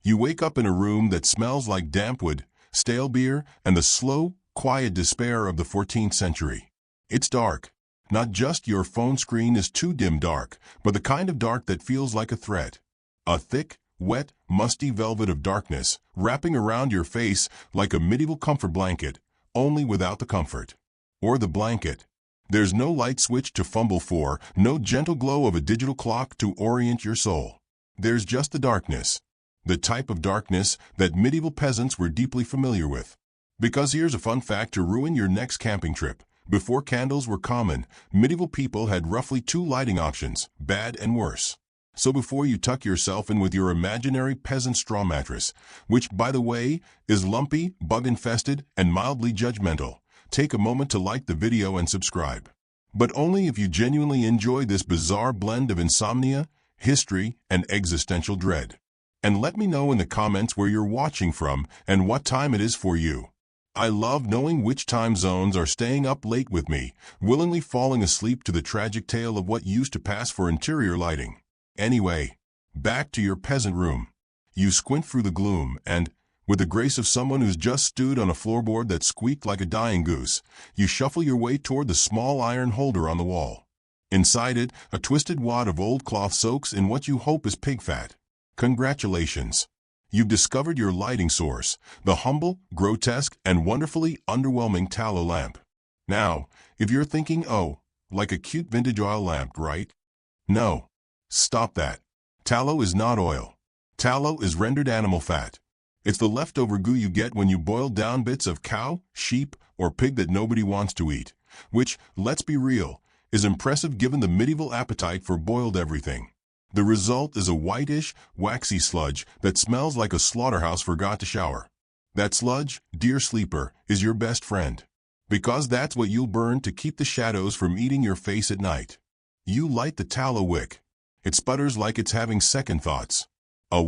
You wake up in a room that smells like damp wood, stale beer, and the slow, quiet despair of the 14th century. It's dark. Not just your phone screen is too dim dark, but the kind of dark that feels like a threat. A thick, wet, musty velvet of darkness, wrapping around your face like a medieval comfort blanket, only without the comfort. Or the blanket. There's no light switch to fumble for, no gentle glow of a digital clock to orient your soul. There's just the darkness. The type of darkness that medieval peasants were deeply familiar with. Because here's a fun fact to ruin your next camping trip. Before candles were common, medieval people had roughly 2 lighting options, bad and worse. So before you tuck yourself in with your imaginary peasant straw mattress, which, by the way, is lumpy, bug-infested, and mildly judgmental, take a moment to like the video and subscribe. But only if you genuinely enjoy this bizarre blend of insomnia, history, and existential dread. And let me know in the comments where you're watching from and what time it is for you. I love knowing which time zones are staying up late with me, willingly falling asleep to the tragic tale of what used to pass for interior lighting. Anyway, back to your peasant room. You squint through the gloom and, with the grace of someone who's just stewed on a floorboard that squeaked like a dying goose, you shuffle your way toward the small iron holder on the wall. Inside it, a twisted wad of old cloth soaks in what you hope is pig fat. Congratulations! You've discovered your lighting source, the humble, grotesque, and wonderfully underwhelming tallow lamp. Now, if you're thinking, oh, like a cute vintage oil lamp, right? No. Stop that. Tallow is not oil. Tallow is rendered animal fat. It's the leftover goo you get when you boil down bits of cow, sheep, or pig that nobody wants to eat, which, let's be real, is impressive given the medieval appetite for boiled everything. The result is a whitish, waxy sludge that smells like a slaughterhouse forgot to shower. That sludge, dear sleeper, is your best friend. Because that's what you'll burn to keep the shadows from eating your face at night. You light the tallow wick. It sputters like it's having second thoughts. A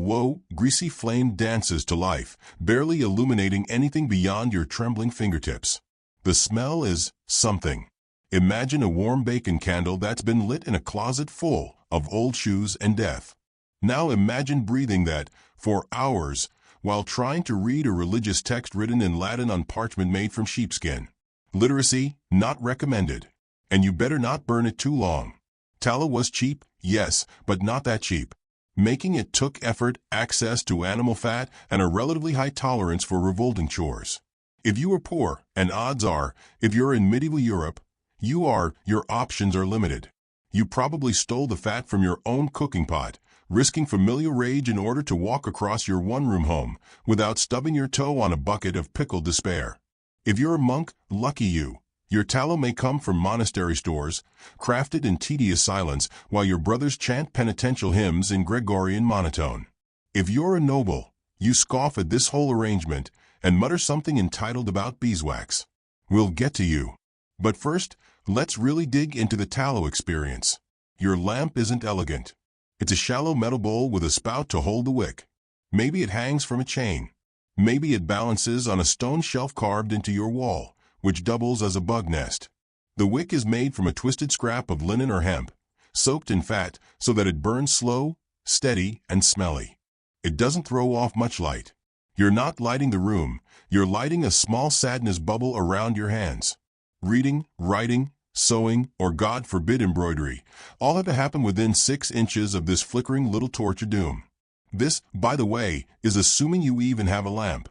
greasy flame dances to life, barely illuminating anything beyond your trembling fingertips. The smell is something. Imagine a warm bacon candle that's been lit in a closet full of old shoes and death. Now imagine breathing that for hours while trying to read a religious text written in Latin on parchment made from sheepskin. Literacy, not recommended. And you better not burn it too long. Tallow was cheap, yes, but not that cheap. Making it took effort, access to animal fat, and a relatively high tolerance for revolting chores. If you were poor, and odds are, if you're in medieval Europe, your options are limited. You probably stole the fat from your own cooking pot, risking familial rage in order to walk across your one-room home without stubbing your toe on a bucket of pickled despair. If you're a monk, lucky you. Your tallow may come from monastery stores, crafted in tedious silence while your brothers chant penitential hymns in Gregorian monotone. If you're a noble, you scoff at this whole arrangement and mutter something entitled about beeswax. We'll get to you. But first, let's really dig into the tallow experience. Your lamp isn't elegant. It's a shallow metal bowl with a spout to hold the wick. Maybe it hangs from a chain. Maybe it balances on a stone shelf carved into your wall, which doubles as a bug nest. The wick is made from a twisted scrap of linen or hemp, soaked in fat so that it burns slow, steady, and smelly. It doesn't throw off much light. You're not lighting the room, you're lighting a small sadness bubble around your hands. Reading, writing, sewing, or God forbid embroidery, all have to happen within 6 inches of this flickering little torch of doom. This, by the way, is assuming you even have a lamp.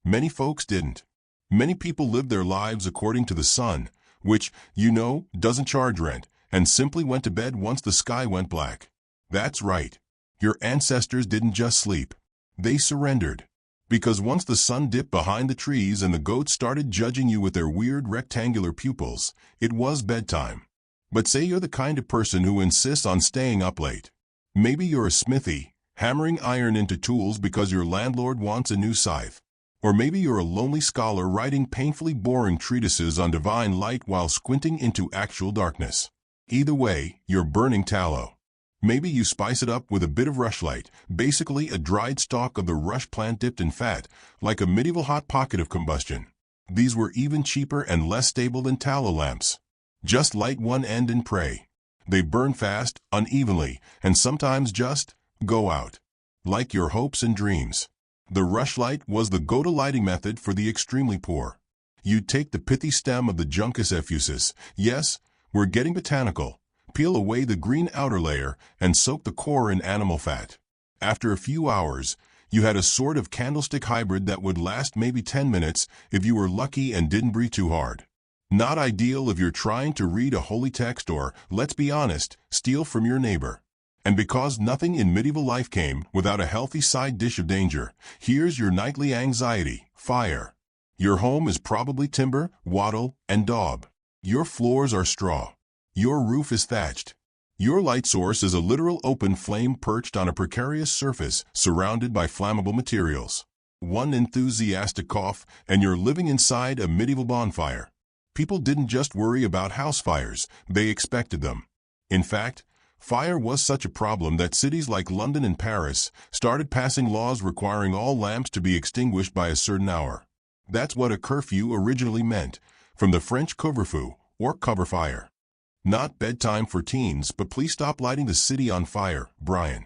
Many folks didn't. Many people lived their lives according to the sun, which, doesn't charge rent, and simply went to bed once the sky went black. That's right. Your ancestors didn't just sleep. They surrendered. Because once the sun dipped behind the trees and the goats started judging you with their weird rectangular pupils, it was bedtime. But say you're the kind of person who insists on staying up late. Maybe you're a smithy, hammering iron into tools because your landlord wants a new scythe. Or maybe you're a lonely scholar writing painfully boring treatises on divine light while squinting into actual darkness. Either way, you're burning tallow. Maybe you spice it up with a bit of rushlight, basically a dried stalk of the rush plant dipped in fat, like a medieval hot pocket of combustion. These were even cheaper and less stable than tallow lamps. Just light one end and pray. They burn fast, unevenly, and sometimes just go out. Like your hopes and dreams. The rushlight was the go-to lighting method for the extremely poor. You'd take the pithy stem of the Juncus effusus, yes, we're getting botanical, peel away the green outer layer, and soak the core in animal fat. After a few hours, you had a sort of candlestick hybrid that would last maybe 10 minutes if you were lucky and didn't breathe too hard. Not ideal if you're trying to read a holy text or, let's be honest, steal from your neighbor. And because nothing in medieval life came without a healthy side dish of danger, here's your nightly anxiety: fire. Your home is probably timber, wattle, and daub. Your floors are straw. Your roof is thatched. Your light source is a literal open flame perched on a precarious surface surrounded by flammable materials. One enthusiastic cough, and you're living inside a medieval bonfire. People didn't just worry about house fires, they expected them. In fact, fire was such a problem that cities like London and Paris started passing laws requiring all lamps to be extinguished by a certain hour. That's what a curfew originally meant, from the French couvre-feu, or cover fire. Not bedtime for teens, but please stop lighting the city on fire, Brian.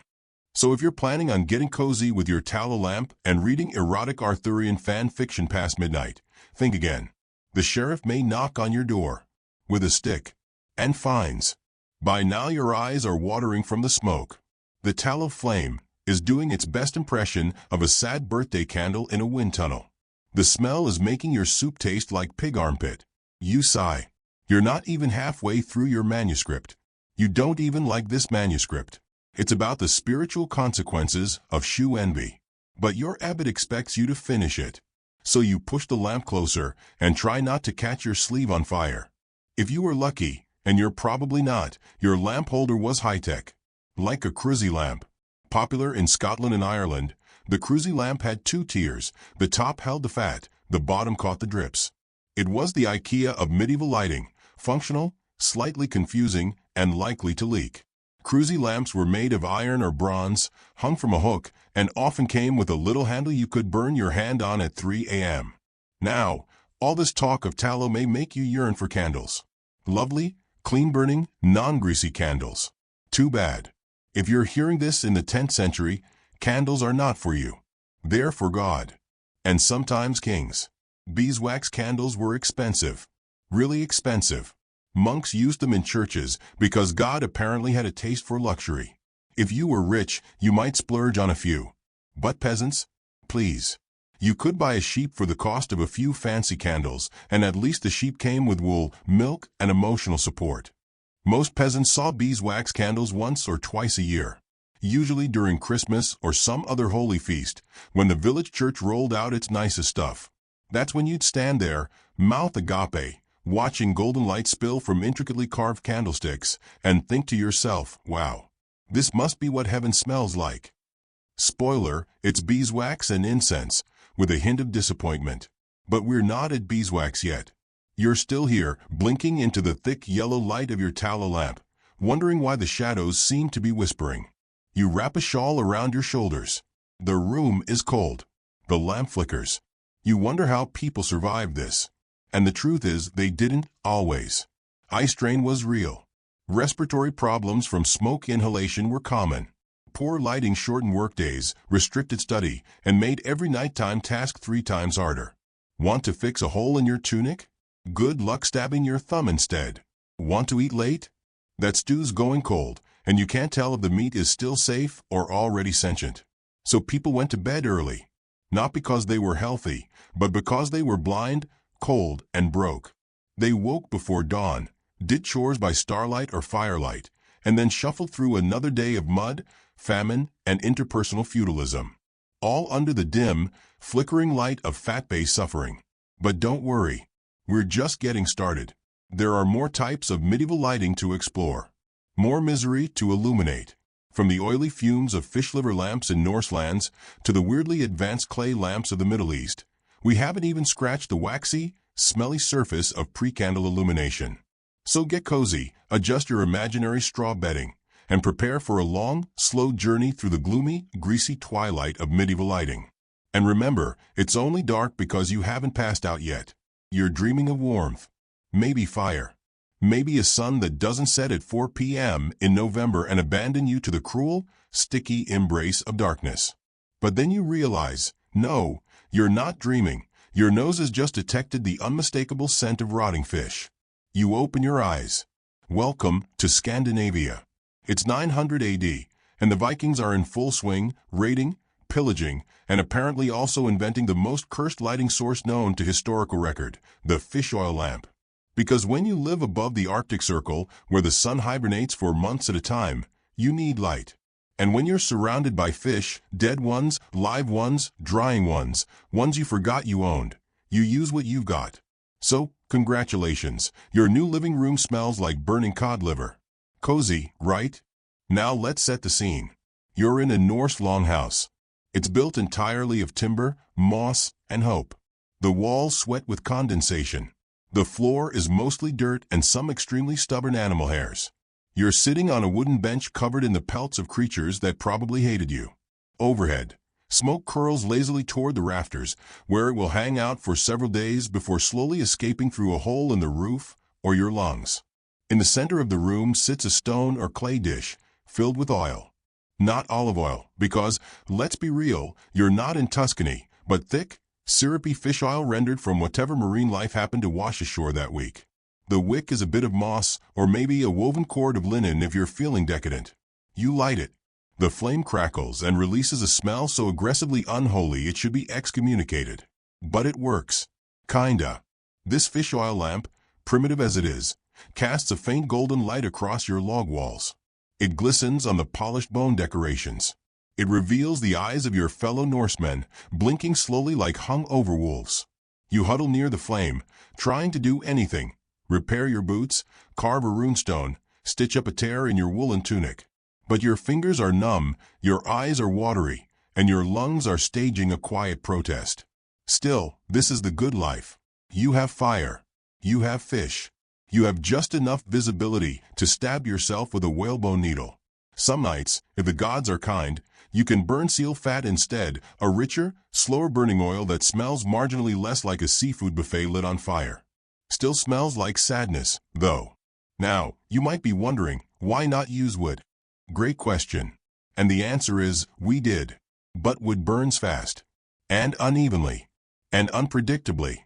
So if you're planning on getting cozy with your tallow lamp and reading erotic Arthurian fan fiction past midnight, think again. The sheriff may knock on your door with a stick and fines. By now your eyes are watering from the smoke. The tallow flame is doing its best impression of a sad birthday candle in a wind tunnel. The smell is making your soup taste like pig armpit. You sigh. You're not even halfway through your manuscript. You don't even like this manuscript. It's about the spiritual consequences of shoe envy. But your abbot expects you to finish it. So you push the lamp closer and try not to catch your sleeve on fire. If you were lucky, and you're probably not, your lamp holder was high-tech. Like a cruisy lamp. Popular in Scotland and Ireland, the cruisy lamp had two tiers. The top held the fat, the bottom caught the drips. It was the IKEA of medieval lighting, functional, slightly confusing, and likely to leak. Cruisy lamps were made of iron or bronze, hung from a hook, and often came with a little handle you could burn your hand on at 3 a.m. Now, all this talk of tallow may make you yearn for candles. Lovely, clean-burning, non-greasy candles. Too bad. If you're hearing this in the 10th century, candles are not for you. They're for God. And sometimes kings. Beeswax candles were expensive. Really expensive. Monks used them in churches because God apparently had a taste for luxury. If you were rich, you might splurge on a few. But peasants? Please. You could buy a sheep for the cost of a few fancy candles, and at least the sheep came with wool, milk, and emotional support. Most peasants saw beeswax candles once or twice a year. Usually during Christmas or some other holy feast, when the village church rolled out its nicest stuff. That's when you'd stand there, mouth agape, watching golden light spill from intricately carved candlesticks, and think to yourself, wow, this must be what heaven smells like. Spoiler, it's beeswax and incense, with a hint of disappointment. But we're not at beeswax yet. You're still here, blinking into the thick yellow light of your tallow lamp, wondering why the shadows seem to be whispering. You wrap a shawl around your shoulders. The room is cold. The lamp flickers. You wonder how people survived this. And the truth is, they didn't, always. Eye strain was real. Respiratory problems from smoke inhalation were common. Poor lighting shortened workdays, restricted study, and made every nighttime task 3 times harder. Want to fix a hole in your tunic? Good luck stabbing your thumb instead. Want to eat late? That stew's going cold, and you can't tell if the meat is still safe or already sentient. So people went to bed early. Not because they were healthy, but because they were blind, cold, and broke. They woke before dawn, did chores by starlight or firelight, and then shuffled through another day of mud, famine, and interpersonal feudalism. All under the dim, flickering light of fat-based suffering. But don't worry. We're just getting started. There are more types of medieval lighting to explore. More misery to illuminate. From the oily fumes of fish liver lamps in Norse lands to the weirdly advanced clay lamps of the Middle East, we haven't even scratched the waxy, smelly surface of pre-candle illumination. So get cozy, adjust your imaginary straw bedding, and prepare for a long, slow journey through the gloomy, greasy twilight of medieval lighting. And remember, it's only dark because you haven't passed out yet. You're dreaming of warmth. Maybe fire. Maybe a sun that doesn't set at 4 p.m. in November and abandon you to the cruel, sticky embrace of darkness. But then you realize, No, you're not dreaming. Your nose has just detected the unmistakable scent of rotting fish. You open your eyes. Welcome to Scandinavia. It's 900 AD, and the Vikings are in full swing, raiding, pillaging, and apparently also inventing the most cursed lighting source known to historical record, the fish oil lamp. Because when you live above the Arctic Circle, where the sun hibernates for months at a time, you need light. And when you're surrounded by fish, dead ones, live ones, drying ones you forgot you owned, you use what you've got. So, congratulations, your new living room smells like burning cod liver. Cozy, right? Now let's set the scene. You're in a Norse longhouse. It's built entirely of timber, moss, and hope. The walls sweat with condensation. The floor is mostly dirt and some extremely stubborn animal hairs. You're sitting on a wooden bench covered in the pelts of creatures that probably hated you. Overhead, smoke curls lazily toward the rafters, where it will hang out for several days before slowly escaping through a hole in the roof or your lungs. In the center of the room sits a stone or clay dish filled with oil. Not olive oil, because, let's be real, you're not in Tuscany, but thick, syrupy fish oil rendered from whatever marine life happened to wash ashore that week. The wick is a bit of moss, or maybe a woven cord of linen if you're feeling decadent. You light it. The flame crackles and releases a smell so aggressively unholy it should be excommunicated. But it works. Kinda. This fish oil lamp, primitive as it is, casts a faint golden light across your log walls. It glistens on the polished bone decorations. It reveals the eyes of your fellow Norsemen, blinking slowly like hung-over wolves. You huddle near the flame, trying to do anything. Repair your boots, carve a runestone, stitch up a tear in your woolen tunic. But your fingers are numb, your eyes are watery, and your lungs are staging a quiet protest. Still, this is the good life. You have fire. You have fish. You have just enough visibility to stab yourself with a whalebone needle. Some nights, if the gods are kind, you can burn seal fat instead, a richer, slower-burning oil that smells marginally less like a seafood buffet lit on fire. Still smells like sadness, though. Now, you might be wondering, why not use wood? Great question. And the answer is, we did. But wood burns fast. And unevenly. And unpredictably.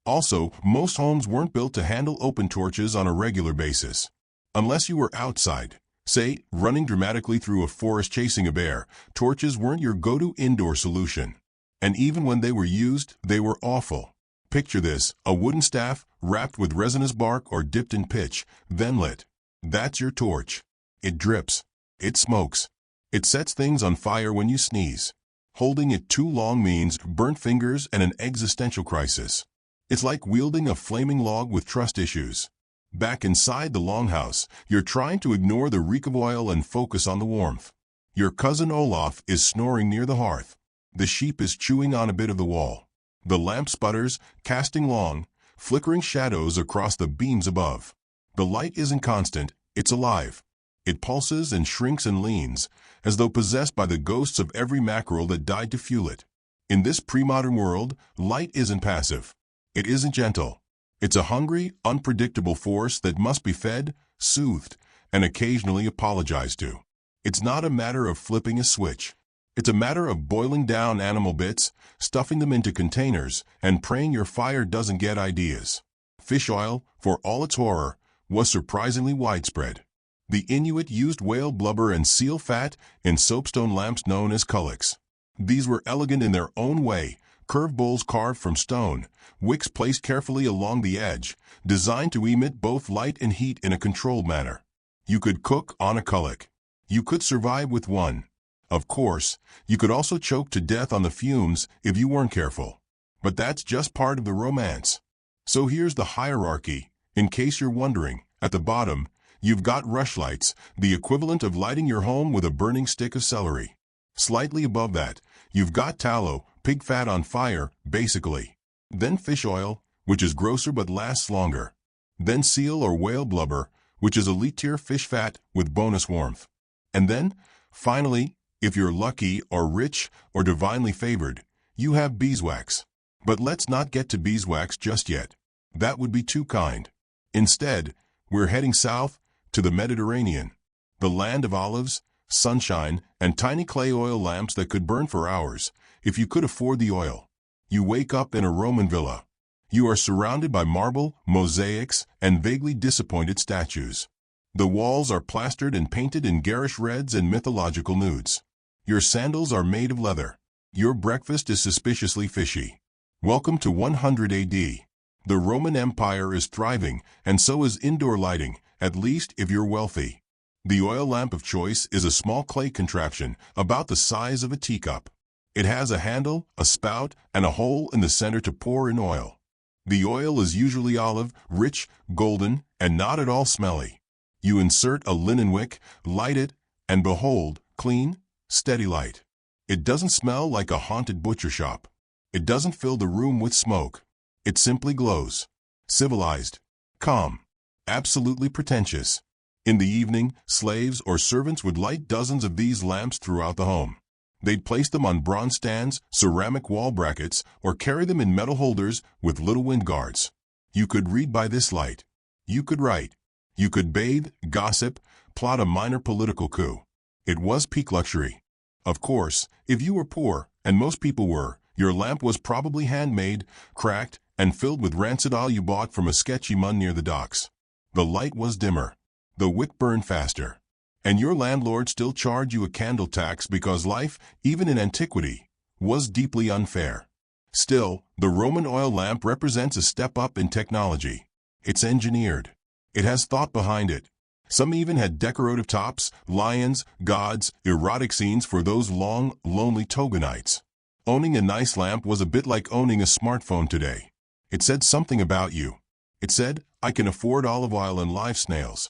Also, most homes weren't built to handle open torches on a regular basis. Unless you were outside, say, running dramatically through a forest chasing a bear, torches weren't your go-to indoor solution. And even when they were used, they were awful. Picture this, a wooden staff, wrapped with resinous bark or dipped in pitch, then lit. That's your torch. It drips. It smokes. It sets things on fire when you sneeze. Holding it too long means burnt fingers and an existential crisis. It's like wielding a flaming log with trust issues. Back inside the longhouse, you're trying to ignore the reek of oil and focus on the warmth. Your cousin Olaf is snoring near the hearth. The sheep is chewing on a bit of the wall. The lamp sputters, casting long, flickering shadows across the beams above. The light isn't constant, it's alive. It pulses and shrinks and leans, as though possessed by the ghosts of every mackerel that died to fuel it. In this pre-modern world, light isn't passive. It isn't gentle. It's a hungry, unpredictable force that must be fed, soothed, and occasionally apologized to. It's not a matter of flipping a switch. It's a matter of boiling down animal bits, stuffing them into containers, and praying your fire doesn't get ideas. Fish oil, for all its horror, was surprisingly widespread. The Inuit used whale blubber and seal fat in soapstone lamps known as kullaks. These were elegant in their own way, curved bowls carved from stone, wicks placed carefully along the edge, designed to emit both light and heat in a controlled manner. You could cook on a kullak. You could survive with one. Of course, you could also choke to death on the fumes if you weren't careful. But that's just part of the romance. So here's the hierarchy, in case you're wondering. At the bottom, you've got rushlights, the equivalent of lighting your home with a burning stick of celery. Slightly above that, you've got tallow, pig fat on fire, basically. Then fish oil, which is grosser but lasts longer. Then seal or whale blubber, which is elite-tier fish fat with bonus warmth. And then, finally, if you're lucky or rich or divinely favored, you have beeswax. But let's not get to beeswax just yet. That would be too kind. Instead, we're heading south to the Mediterranean, the land of olives, sunshine, and tiny clay oil lamps that could burn for hours if you could afford the oil. You wake up in a Roman villa. You are surrounded by marble, mosaics, and vaguely disappointed statues. The walls are plastered and painted in garish reds and mythological nudes. Your sandals are made of leather. Your breakfast is suspiciously fishy. Welcome to 100 AD. The Roman Empire is thriving, and so is indoor lighting, at least if you're wealthy. The oil lamp of choice is a small clay contraption about the size of a teacup. It has a handle, a spout, and a hole in the center to pour in oil. The oil is usually olive, rich, golden, and not at all smelly. You insert a linen wick, light it, and behold, clean, steady light. It doesn't smell like a haunted butcher shop. It doesn't fill the room with smoke. It simply glows. Civilized. Calm. Absolutely pretentious. In the evening, slaves or servants would light dozens of these lamps throughout the home. They'd place them on bronze stands, ceramic wall brackets, or carry them in metal holders with little wind guards. You could read by this light. You could write. You could bathe, gossip, plot a minor political coup. It was peak luxury. Of course, if you were poor, and most people were, your lamp was probably handmade, cracked, and filled with rancid oil you bought from a sketchy mun near the docks. The light was dimmer. The wick burned faster. And your landlord still charged you a candle tax because life, even in antiquity, was deeply unfair. Still, the Roman oil lamp represents a step up in technology. It's engineered. It has thought behind it. Some even had decorative tops, lions, gods, erotic scenes for those long, lonely toga nights. Owning a nice lamp was a bit like owning a smartphone today. It said something about you. It said, I can afford olive oil and live snails.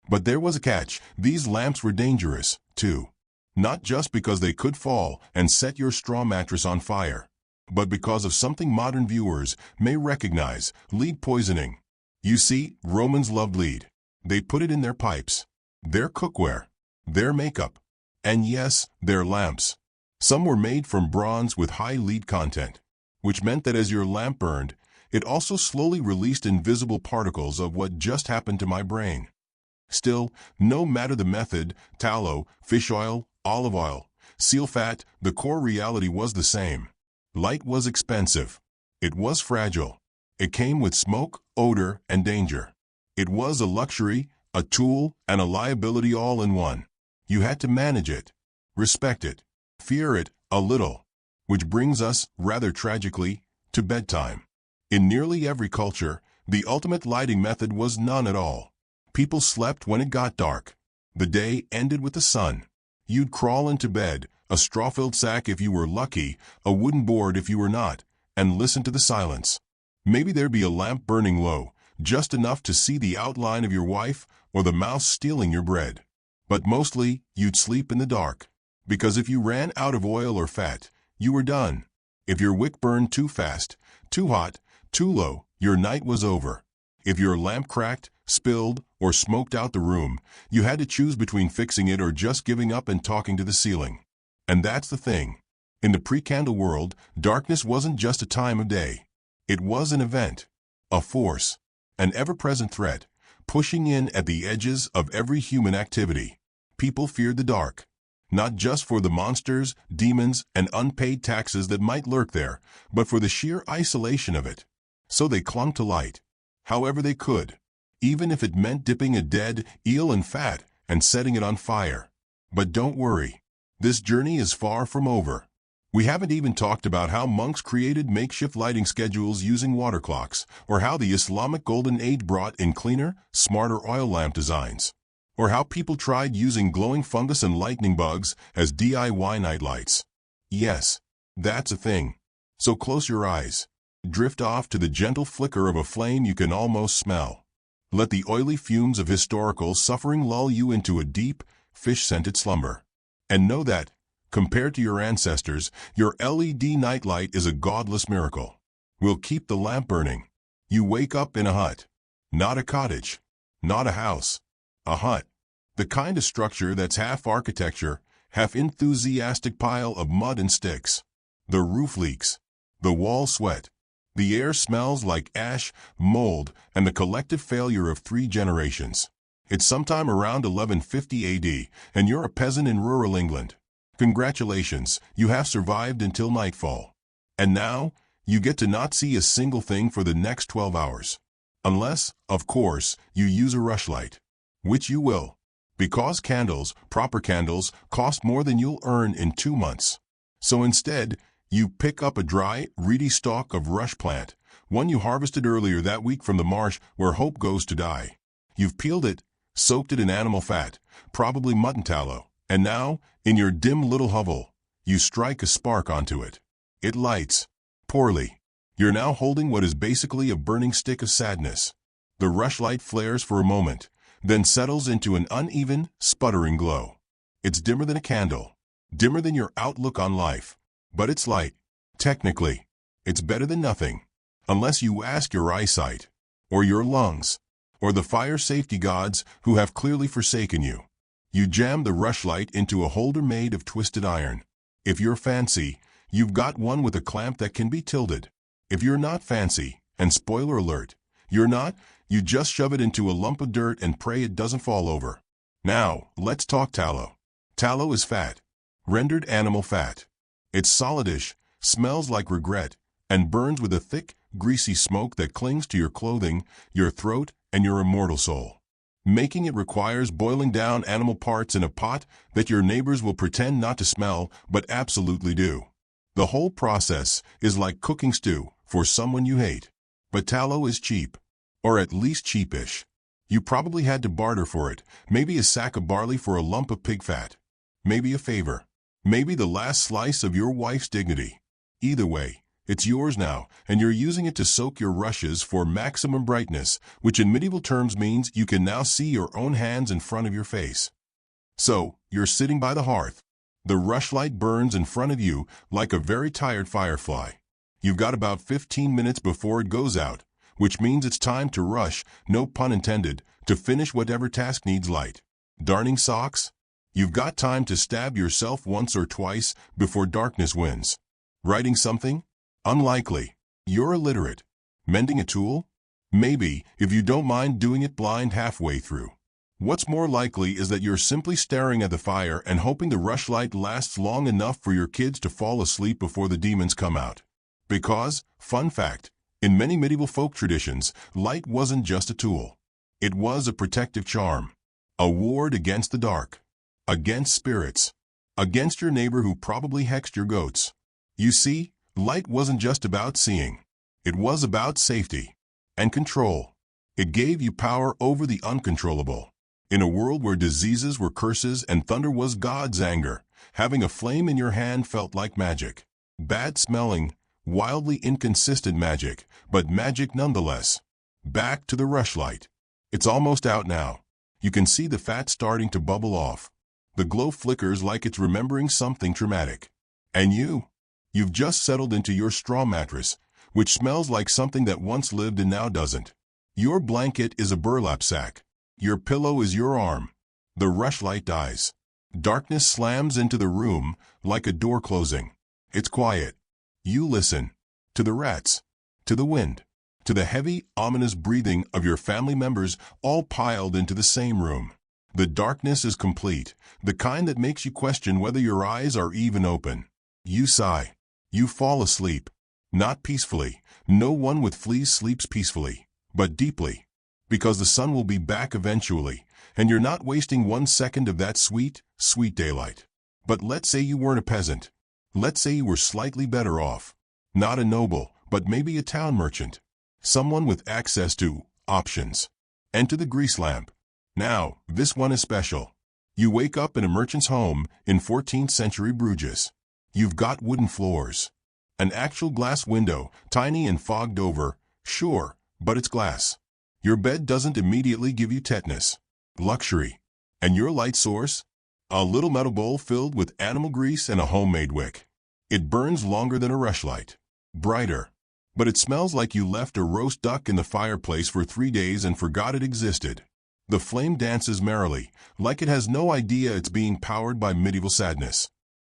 But there was a catch. These lamps were dangerous, too. Not just because they could fall and set your straw mattress on fire, but because of something modern viewers may recognize: lead poisoning. You see, Romans loved lead. They put it in their pipes, their cookware, their makeup, and yes, their lamps. Some were made from bronze with high lead content, which meant that as your lamp burned, it also slowly released invisible particles of what just happened to my brain. Still, no matter the method, tallow, fish oil, olive oil, seal fat, the core reality was the same. Light was expensive. It was fragile. It came with smoke, odor, and danger. It was a luxury, a tool, and a liability all in one. You had to manage it, respect it, fear it a little. Which brings us, rather tragically, to bedtime. In nearly every culture, the ultimate lighting method was none at all. People slept when it got dark. The day ended with the sun. You'd crawl into bed, a straw-filled sack if you were lucky, a wooden board if you were not, and listen to the silence. Maybe there'd be a lamp burning low, just enough to see the outline of your wife or the mouse stealing your bread. But mostly, you'd sleep in the dark. Because if you ran out of oil or fat, you were done. If your wick burned too fast, too hot, too low, your night was over. If your lamp cracked, spilled, or smoked out the room, you had to choose between fixing it or just giving up and talking to the ceiling. And that's the thing. In the pre-candle world, darkness wasn't just a time of day. It was an event, a force, an ever-present threat, pushing in at the edges of every human activity. People feared the dark, not just for the monsters, demons, and unpaid taxes that might lurk there, but for the sheer isolation of it. So they clung to light, however they could, even if it meant dipping a dead eel in fat and setting it on fire. But don't worry, this journey is far from over. We haven't even talked about how monks created makeshift lighting schedules using water clocks, or how the Islamic Golden Age brought in cleaner, smarter oil lamp designs, or how people tried using glowing fungus and lightning bugs as DIY nightlights. Yes, that's a thing. So close your eyes. Drift off to the gentle flicker of a flame you can almost smell. Let the oily fumes of historical suffering lull you into a deep, fish-scented slumber. And know that, compared to your ancestors, your LED nightlight is a godless miracle. We'll keep the lamp burning. You wake up in a hut. Not a cottage. Not a house. A hut. The kind of structure that's half architecture, half enthusiastic pile of mud and sticks. The roof leaks. The walls sweat. The air smells like ash, mold, and the collective failure of 3 generations. It's sometime around 1150 AD, and you're a peasant in rural England. Congratulations, you have survived until nightfall. And now, you get to not see a single thing for the next 12 hours. Unless, of course, you use a rushlight. Which you will. Because candles, proper candles, cost more than you'll earn in 2 months. So instead, you pick up a dry, reedy stalk of rush plant, one you harvested earlier that week from the marsh where hope goes to die. You've peeled it, soaked it in animal fat, probably mutton tallow, and now, in your dim little hovel, you strike a spark onto it. It lights. Poorly. You're now holding what is basically a burning stick of sadness. The rushlight flares for a moment, then settles into an uneven, sputtering glow. It's dimmer than a candle, dimmer than your outlook on life. But it's light. Technically, it's better than nothing. Unless you ask your eyesight, or your lungs, or the fire safety gods who have clearly forsaken you. You jam the rushlight into a holder made of twisted iron. If you're fancy, you've got one with a clamp that can be tilted. If you're not fancy, and spoiler alert, you're not, you just shove it into a lump of dirt and pray it doesn't fall over. Now, let's talk tallow. Tallow is fat. Rendered animal fat. It's solidish, smells like regret, and burns with a thick, greasy smoke that clings to your clothing, your throat, and your immortal soul. Making it requires boiling down animal parts in a pot that your neighbors will pretend not to smell but absolutely do. The whole process is like cooking stew for someone you hate. But tallow is cheap. Or at least cheapish. You probably had to barter for it, maybe a sack of barley for a lump of pig fat. Maybe a favor. Maybe the last slice of your wife's dignity. Either way, it's yours now, and you're using it to soak your rushes for maximum brightness, which in medieval terms means you can now see your own hands in front of your face. So, you're sitting by the hearth. The rushlight burns in front of you like a very tired firefly. You've got about 15 minutes before it goes out, which means it's time to rush, no pun intended, to finish whatever task needs light. Darning socks? You've got time to stab yourself once or twice before darkness wins. Writing something? Unlikely. You're illiterate. Mending a tool? Maybe, if you don't mind doing it blind halfway through. What's more likely is that you're simply staring at the fire and hoping the rushlight lasts long enough for your kids to fall asleep before the demons come out. Because, fun fact, in many medieval folk traditions, light wasn't just a tool. It was a protective charm. A ward against the dark. Against spirits. Against your neighbor who probably hexed your goats. You see, light wasn't just about seeing. It was about safety. And control. It gave you power over the uncontrollable. In a world where diseases were curses and thunder was God's anger, having a flame in your hand felt like magic. Bad-smelling, wildly inconsistent magic, but magic nonetheless. Back to the rushlight. It's almost out now. You can see the fat starting to bubble off. The glow flickers like it's remembering something traumatic. And you've just settled into your straw mattress, which smells like something that once lived and now doesn't. Your blanket is a burlap sack. Your pillow is your arm. The rushlight dies. Darkness slams into the room like a door closing. It's quiet. You listen. To the rats. To the wind. To the heavy, ominous breathing of your family members all piled into the same room. The darkness is complete, the kind that makes you question whether your eyes are even open. You sigh. You fall asleep. Not peacefully. No one with fleas sleeps peacefully, but deeply. Because the sun will be back eventually, and you're not wasting 1 second of that sweet, sweet daylight. But let's say you weren't a peasant. Let's say you were slightly better off. Not a noble, but maybe a town merchant. Someone with access to options. And to the grease lamp. Now, this one is special. You wake up in a merchant's home in 14th century Bruges. You've got wooden floors. An actual glass window, tiny and fogged over, sure, but it's glass. Your bed doesn't immediately give you tetanus. Luxury. And your light source? A little metal bowl filled with animal grease and a homemade wick. It burns longer than a rushlight. Brighter. But it smells like you left a roast duck in the fireplace for 3 days and forgot it existed. The flame dances merrily, like it has no idea it's being powered by medieval sadness.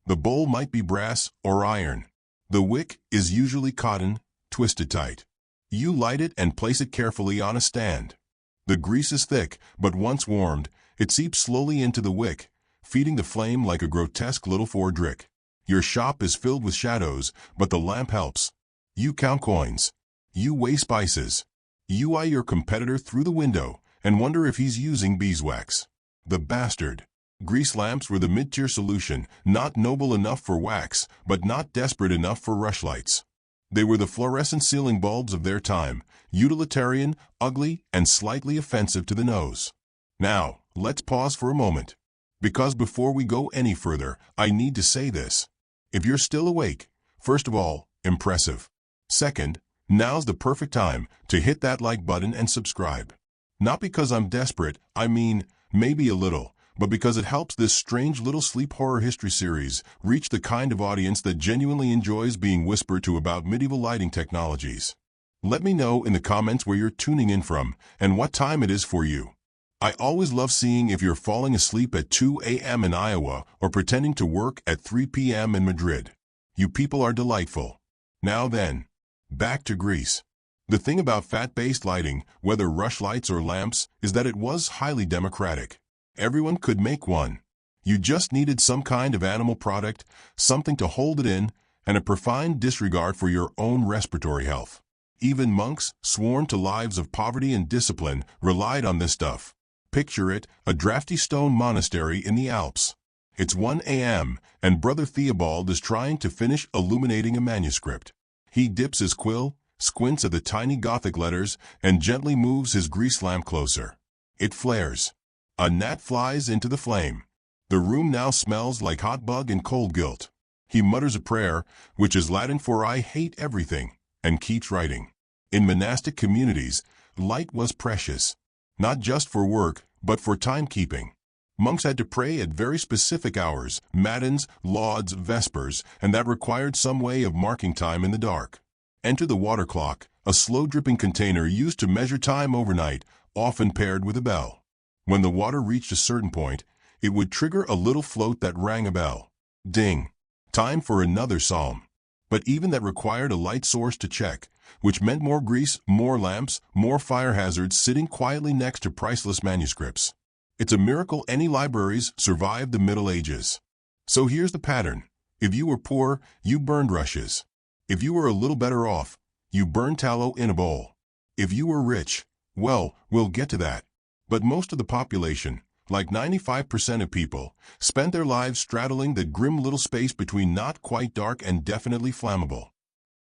The bowl might be brass or iron. The wick is usually cotton, twisted tight. You light it and place it carefully on a stand. The grease is thick, but once warmed, it seeps slowly into the wick, feeding the flame like a grotesque little Fordrick. Your shop is filled with shadows, but the lamp helps. You count coins. You weigh spices. You eye your competitor through the window and wonder if he's using beeswax. The bastard. Grease lamps were the mid-tier solution, not noble enough for wax, but not desperate enough for rushlights. They were the fluorescent ceiling bulbs of their time, utilitarian, ugly, and slightly offensive to the nose. Now, let's pause for a moment. Because before we go any further, I need to say this. If you're still awake, first of all, impressive. Second, now's the perfect time to hit that like button and subscribe. Not because I'm desperate, I mean, maybe a little, but because it helps this strange little sleep horror history series reach the kind of audience that genuinely enjoys being whispered to about medieval lighting technologies. Let me know in the comments where you're tuning in from and what time it is for you. I always love seeing if you're falling asleep at 2 a.m. in Iowa or pretending to work at 3 p.m. in Madrid. You people are delightful. Now then, back to Greece. The thing about fat-based lighting, whether rushlights or lamps, is that it was highly democratic. Everyone could make one. You just needed some kind of animal product, something to hold it in, and a profound disregard for your own respiratory health. Even monks, sworn to lives of poverty and discipline, relied on this stuff. Picture it, a drafty stone monastery in the Alps. It's 1 a.m., and Brother Theobald is trying to finish illuminating a manuscript. He dips his quill, squints at the tiny Gothic letters, and gently moves his grease lamp closer. It flares. A gnat flies into the flame. The room now smells like hot bug and cold guilt. He mutters a prayer, which is Latin for I hate everything, and keeps writing. In monastic communities, light was precious. Not just for work, but for timekeeping. Monks had to pray at very specific hours, matins, lauds, vespers, and that required some way of marking time in the dark. Enter the water clock, a slow-dripping container used to measure time overnight, often paired with a bell. When the water reached a certain point, it would trigger a little float that rang a bell. Ding! Time for another psalm. But even that required a light source to check, which meant more grease, more lamps, more fire hazards sitting quietly next to priceless manuscripts. It's a miracle any libraries survived the Middle Ages. So here's the pattern. If you were poor, you burned rushes. If you were a little better off, you burned tallow in a bowl. If you were rich, well, we'll get to that. But most of the population, like 95% of people, spent their lives straddling the grim little space between not quite dark and definitely flammable.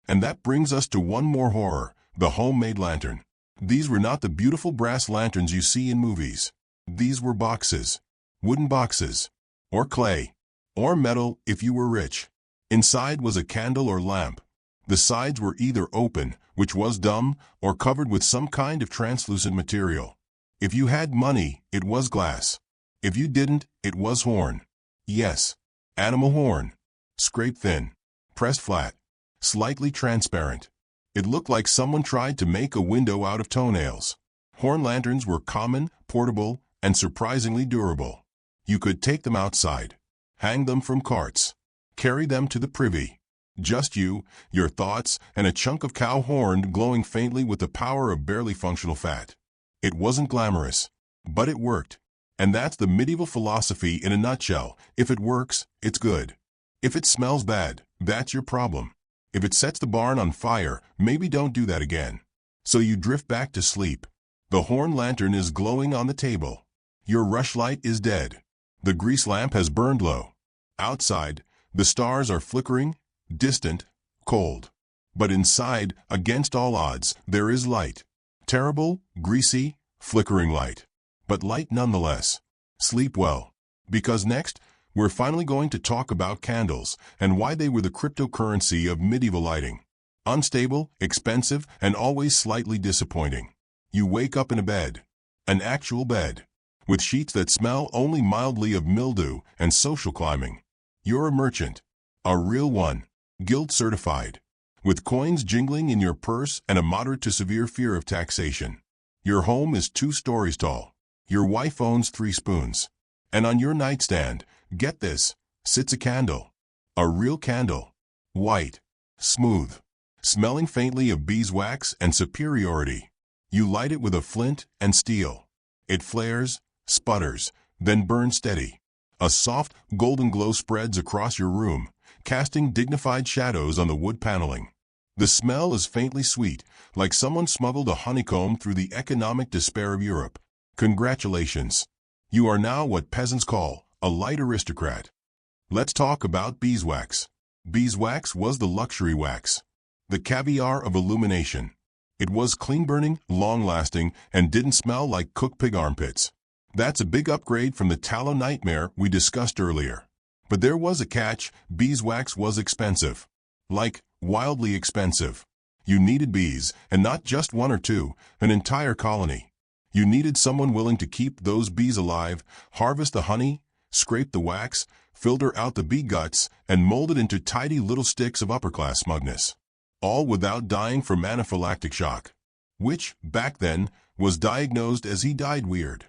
And that brings us to one more horror, the homemade lantern. These were not the beautiful brass lanterns you see in movies. These were boxes. Wooden boxes. Or clay. Or metal if you were rich. Inside was a candle or lamp. The sides were either open, which was dumb, or covered with some kind of translucent material. If you had money, it was glass. If you didn't, it was horn. Yes, animal horn. Scraped thin. Pressed flat. Slightly transparent. It looked like someone tried to make a window out of toenails. Horn lanterns were common, portable, and surprisingly durable. You could take them outside. Hang them from carts. Carry them to the privy. Just you, your thoughts, and a chunk of cow horn glowing faintly with the power of barely functional fat. It wasn't glamorous, but it worked. And that's the medieval philosophy in a nutshell. If it works, it's good. If it smells bad, that's your problem. If it sets the barn on fire, maybe don't do that again. So you drift back to sleep. The horn lantern is glowing on the table. Your rushlight is dead. The grease lamp has burned low. Outside, the stars are flickering, distant, cold. But inside, against all odds, there is light. Terrible, greasy, flickering light. But light nonetheless. Sleep well. Because next, we're finally going to talk about candles and why they were the cryptocurrency of medieval lighting. Unstable, expensive, and always slightly disappointing. You wake up in a bed. An actual bed. With sheets that smell only mildly of mildew and social climbing. You're a merchant. A real one. Guild certified. With coins jingling in your purse and a moderate to severe fear of taxation. Your home is 2 stories tall. Your wife owns 3 spoons. And on your nightstand, get this, sits a candle. A real candle. White. Smooth. Smelling faintly of beeswax and superiority. You light it with a flint and steel. It flares, sputters, then burns steady. A soft, golden glow spreads across your room, casting dignified shadows on the wood paneling. The smell is faintly sweet, like someone smuggled a honeycomb through the economic despair of Europe. Congratulations! You are now what peasants call a light aristocrat. Let's talk about beeswax. Beeswax was the luxury wax, the caviar of illumination. It was clean-burning, long-lasting, and didn't smell like cooked pig armpits. That's a big upgrade from the tallow nightmare we discussed earlier. But there was a catch: beeswax was expensive. Like, wildly expensive. You needed bees, and not just one or two, an entire colony. You needed someone willing to keep those bees alive, harvest the honey, scrape the wax, filter out the bee guts, and mold it into tidy little sticks of upper-class smugness. All without dying from anaphylactic shock, which, back then, was diagnosed as he died weird.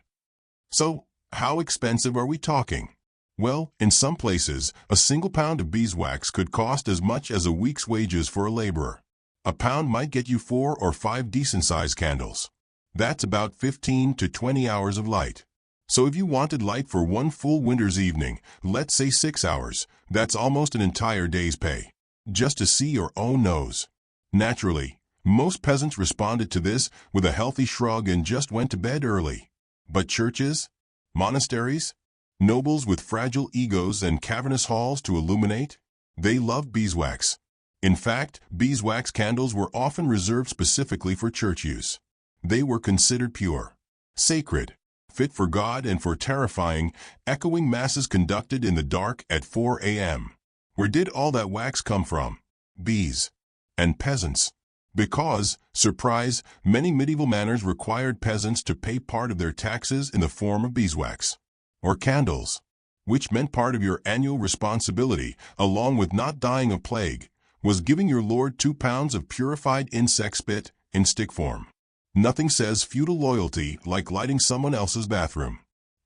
So, how expensive are we talking? Well, in some places, a single pound of beeswax could cost as much as a week's wages for a laborer. A pound might get you 4 or 5 decent-sized candles. That's about 15 to 20 hours of light. So if you wanted light for one full winter's evening, let's say 6 hours, that's almost an entire day's pay, just to see your own nose. Naturally, most peasants responded to this with a healthy shrug and just went to bed early. But churches? Monasteries? Nobles with fragile egos and cavernous halls to illuminate? They loved beeswax. In fact, beeswax candles were often reserved specifically for church use. They were considered pure, sacred, fit for God and for terrifying, echoing masses conducted in the dark at 4 a.m. Where did all that wax come from? Bees. And peasants. Because, surprise, many medieval manors required peasants to pay part of their taxes in the form of beeswax. Or candles. Which meant part of your annual responsibility, along with not dying of plague, was giving your lord 2 pounds of purified insect spit in stick form. Nothing says feudal loyalty like lighting someone else's bathroom.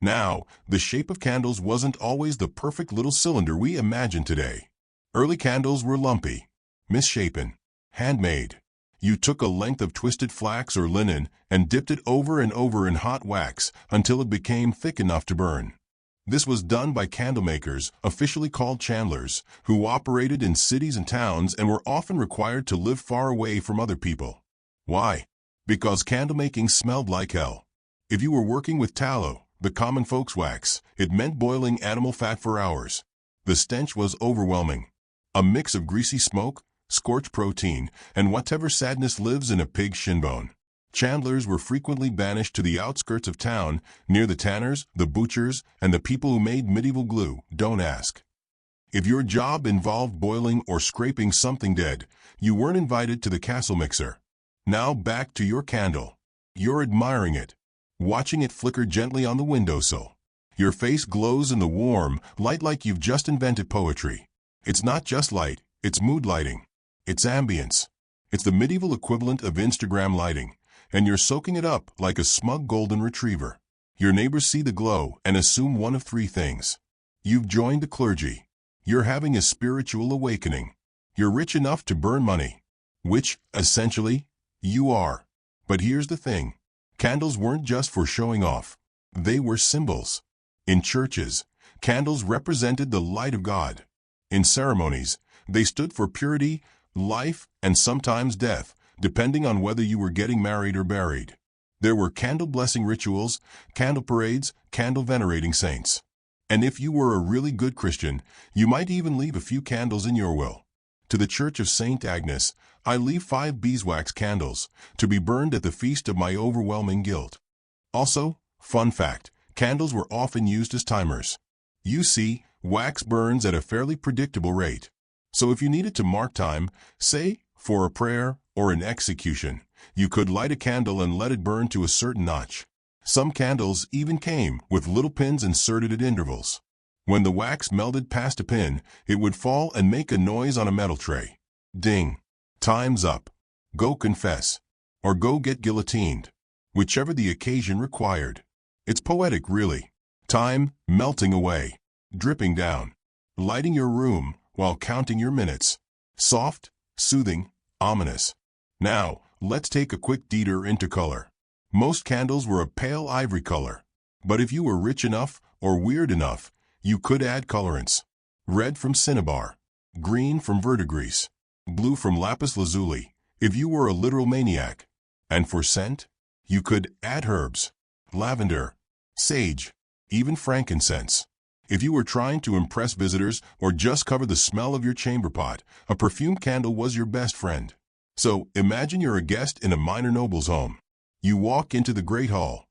Now, the shape of candles wasn't always the perfect little cylinder we imagine today. Early candles were lumpy, misshapen, handmade. You took a length of twisted flax or linen and dipped it over and over in hot wax until it became thick enough to burn. This was done by candlemakers, officially called chandlers, who operated in cities and towns and were often required to live far away from other people. Why? Because candlemaking smelled like hell. If you were working with tallow, the common folks' wax, it meant boiling animal fat for hours. The stench was overwhelming. A mix of greasy smoke, scorched protein, and whatever sadness lives in a pig's shinbone. Chandlers were frequently banished to the outskirts of town, near the tanners, the butchers, and the people who made medieval glue. Don't ask. If your job involved boiling or scraping something dead, you weren't invited to the castle mixer. Now back to your candle. You're admiring it, watching it flicker gently on the windowsill. Your face glows in the warm light like you've just invented poetry. It's not just light, it's mood lighting. It's ambience. It's the medieval equivalent of Instagram lighting, and you're soaking it up like a smug golden retriever. Your neighbors see the glow and assume one of 3 things. You've joined the clergy. You're having a spiritual awakening. You're rich enough to burn money. Which, essentially, you are. But here's the thing. Candles weren't just for showing off. They were symbols. In churches, candles represented the light of God. In ceremonies, they stood for purity, life, and sometimes death, depending on whether you were getting married or buried. There were candle blessing rituals, candle parades, candle venerating saints. And if you were a really good Christian, you might even leave a few candles in your will. To the Church of St. Agnes, I leave 5 beeswax candles, to be burned at the feast of my overwhelming guilt. Also, fun fact, candles were often used as timers. You see, wax burns at a fairly predictable rate. So if you needed to mark time, say, for a prayer or an execution, you could light a candle and let it burn to a certain notch. Some candles even came with little pins inserted at intervals. When the wax melted past a pin, it would fall and make a noise on a metal tray. Ding. Time's up. Go confess. Or go get guillotined. Whichever the occasion required. It's poetic, really. Time melting away. Dripping down. Lighting your room while counting your minutes. Soft, soothing, ominous. Now, let's take a quick detour into color. Most candles were a pale ivory color. But if you were rich enough or weird enough, You could add colorants. Red from cinnabar, green from verdigris, blue from lapis lazuli, if you were a literal maniac. And for scent, you could add herbs, lavender, sage, even frankincense. If you were trying to impress visitors or just cover the smell of your chamber pot, a perfumed candle was your best friend. So, imagine you're a guest in a minor noble's home. You walk into the great hall.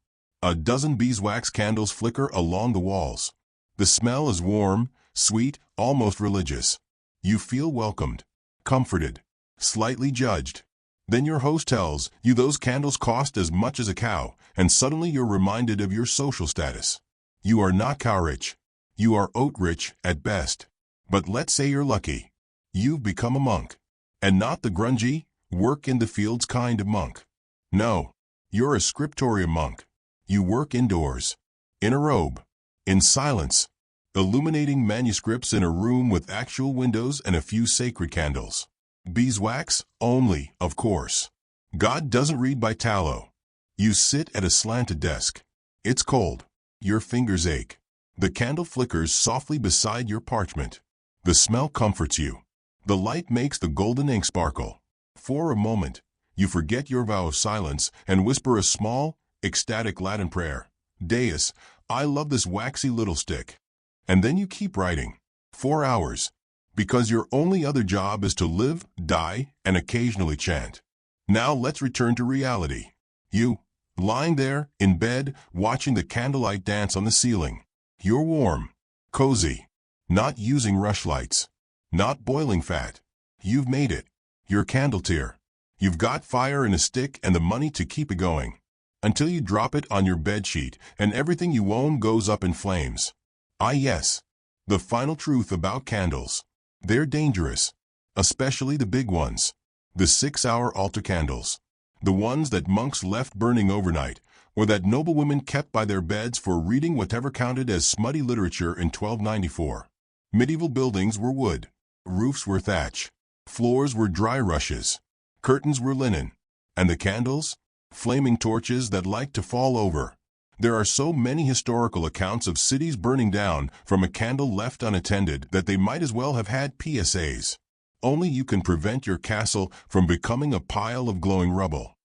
A dozen beeswax candles flicker along the walls. The smell is warm, sweet, almost religious. You feel welcomed, comforted, slightly judged. Then your host tells you those candles cost as much as a cow, and suddenly you're reminded of your social status. You are not cow-rich. You are oat-rich at best. But let's say you're lucky. You've become a monk. And not the grungy, work-in-the-fields kind of monk. No, you're a scriptorium monk. You work indoors, in a robe, in silence, illuminating manuscripts in a room with actual windows and a few sacred candles. Beeswax only, of course. God doesn't read by tallow. You sit at a slanted desk. It's cold. Your fingers ache. The candle flickers softly beside your parchment. The smell comforts you. The light makes the golden ink sparkle. For a moment, you forget your vow of silence and whisper a small, ecstatic Latin prayer. Deus, I love this waxy little stick. And then you keep writing. 4 hours. Because your only other job is to live, die, and occasionally chant. Now let's return to reality. You, lying there, in bed, watching the candlelight dance on the ceiling. You're warm, cozy, not using rushlights, not boiling fat. You've made it. You're candletier. You've got fire in a stick and the money to keep it going. Until you drop it on your bedsheet and everything you own goes up in flames. Ah yes, the final truth about candles. They're dangerous, especially the big ones. The 6-hour altar candles. The ones that monks left burning overnight, or that noblewomen kept by their beds for reading whatever counted as smutty literature in 1294. Medieval buildings were wood. Roofs were thatch. Floors were dry rushes. Curtains were linen. And the candles? Flaming torches that liked to fall over. There are so many historical accounts of cities burning down from a candle left unattended that they might as well have had PSAs. Only you can prevent your castle from becoming a pile of glowing rubble.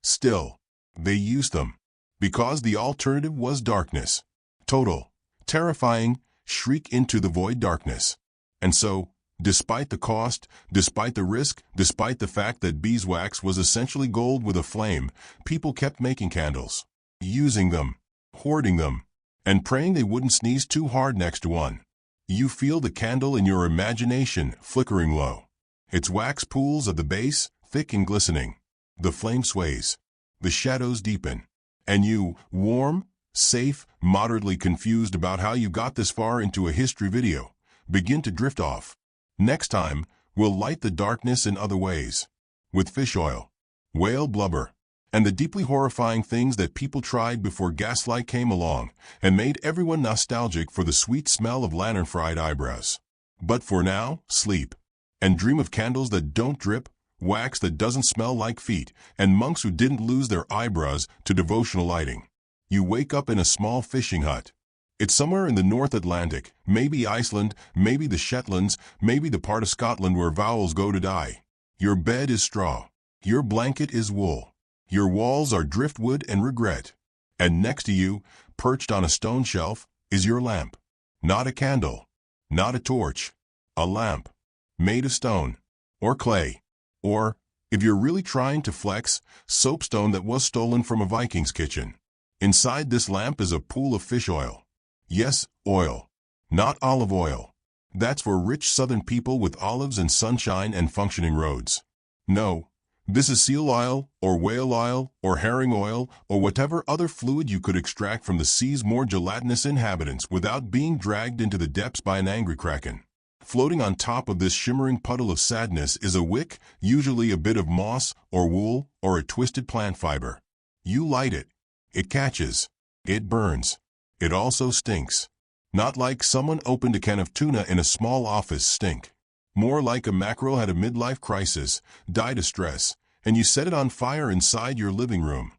Still, they used them. Because the alternative was darkness. Total, terrifying, shriek into the void darkness. And so, despite the cost, despite the risk, despite the fact that beeswax was essentially gold with a flame, people kept making candles, using them, hoarding them, and praying they wouldn't sneeze too hard next to one. You feel the candle in your imagination flickering low. Its wax pools at the base, thick and glistening. The flame sways. The shadows deepen. And you, warm, safe, moderately confused about how you got this far into a history video, begin to drift off. Next time, we'll light the darkness in other ways. With fish oil, whale blubber, and the deeply horrifying things that people tried before gaslight came along and made everyone nostalgic for the sweet smell of lantern-fried eyebrows. But for now, sleep. And dream of candles that don't drip, wax that doesn't smell like feet, and monks who didn't lose their eyebrows to devotional lighting. You wake up in a small fishing hut. It's somewhere in the North Atlantic, maybe Iceland, maybe the Shetlands, maybe the part of Scotland where vowels go to die. Your bed is straw. Your blanket is wool. Your walls are driftwood and regret. And next to you, perched on a stone shelf, is your lamp. Not a candle. Not a torch. A lamp. Made of stone. Or clay. Or, if you're really trying to flex, soapstone that was stolen from a Viking's kitchen. Inside this lamp is a pool of fish oil. Yes, oil. Not olive oil. That's for rich southern people with olives and sunshine and functioning roads. No, this is seal oil, or whale oil, or herring oil, or whatever other fluid you could extract from the sea's more gelatinous inhabitants without being dragged into the depths by an angry kraken. Floating on top of this shimmering puddle of sadness is a wick, usually a bit of moss, or wool, or a twisted plant fiber. You light it. It catches. It burns. It also stinks. Not like someone opened a can of tuna in a small office stink. More like a mackerel had a midlife crisis, died of stress, and you set it on fire inside your living room.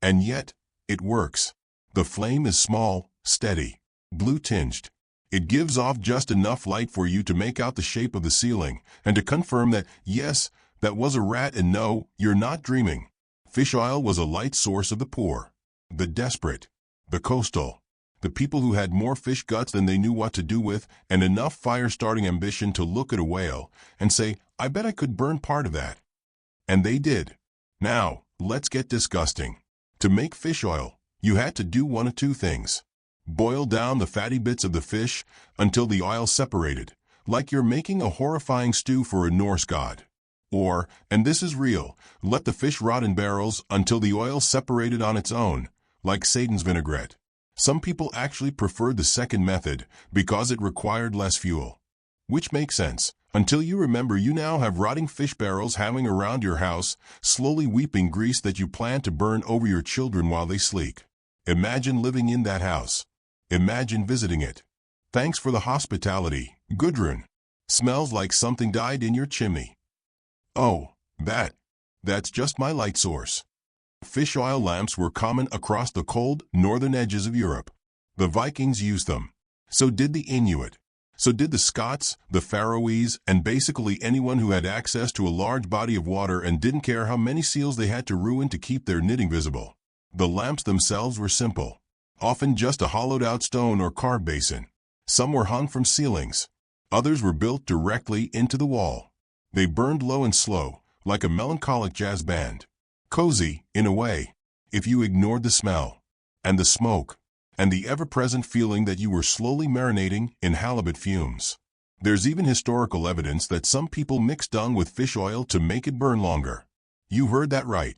And yet, it works. The flame is small, steady, blue-tinged. It gives off just enough light for you to make out the shape of the ceiling and to confirm that, yes, that was a rat and no, you're not dreaming. Fish oil was a light source of the poor, the desperate, the coastal, the people who had more fish guts than they knew what to do with and enough fire-starting ambition to look at a whale and say, I bet I could burn part of that. And they did. Now, let's get disgusting. To make fish oil, you had to do one of two things. Boil down the fatty bits of the fish until the oil separated, like you're making a horrifying stew for a Norse god. Or, and this is real, let the fish rot in barrels until the oil separated on its own, like Satan's vinaigrette. Some people actually preferred the second method because it required less fuel. Which makes sense, until you remember you now have rotting fish barrels hanging around your house, slowly weeping grease that you plan to burn over your children while they sleep. Imagine living in that house. Imagine visiting it. Thanks for the hospitality, Gudrun. Smells like something died in your chimney. Oh, that's just my light source. Fish oil lamps were common across the cold, northern edges of Europe. The Vikings used them. So did the Inuit. So did the Scots, the Faroese, and basically anyone who had access to a large body of water and didn't care how many seals they had to ruin to keep their knitting visible. The lamps themselves were simple. Often just a hollowed-out stone or carved basin. Some were hung from ceilings. Others were built directly into the wall. They burned low and slow, like a melancholic jazz band. Cozy, in a way, if you ignored the smell, and the smoke, and the ever-present feeling that you were slowly marinating in halibut fumes. There's even historical evidence that some people mixed dung with fish oil to make it burn longer. You heard that right.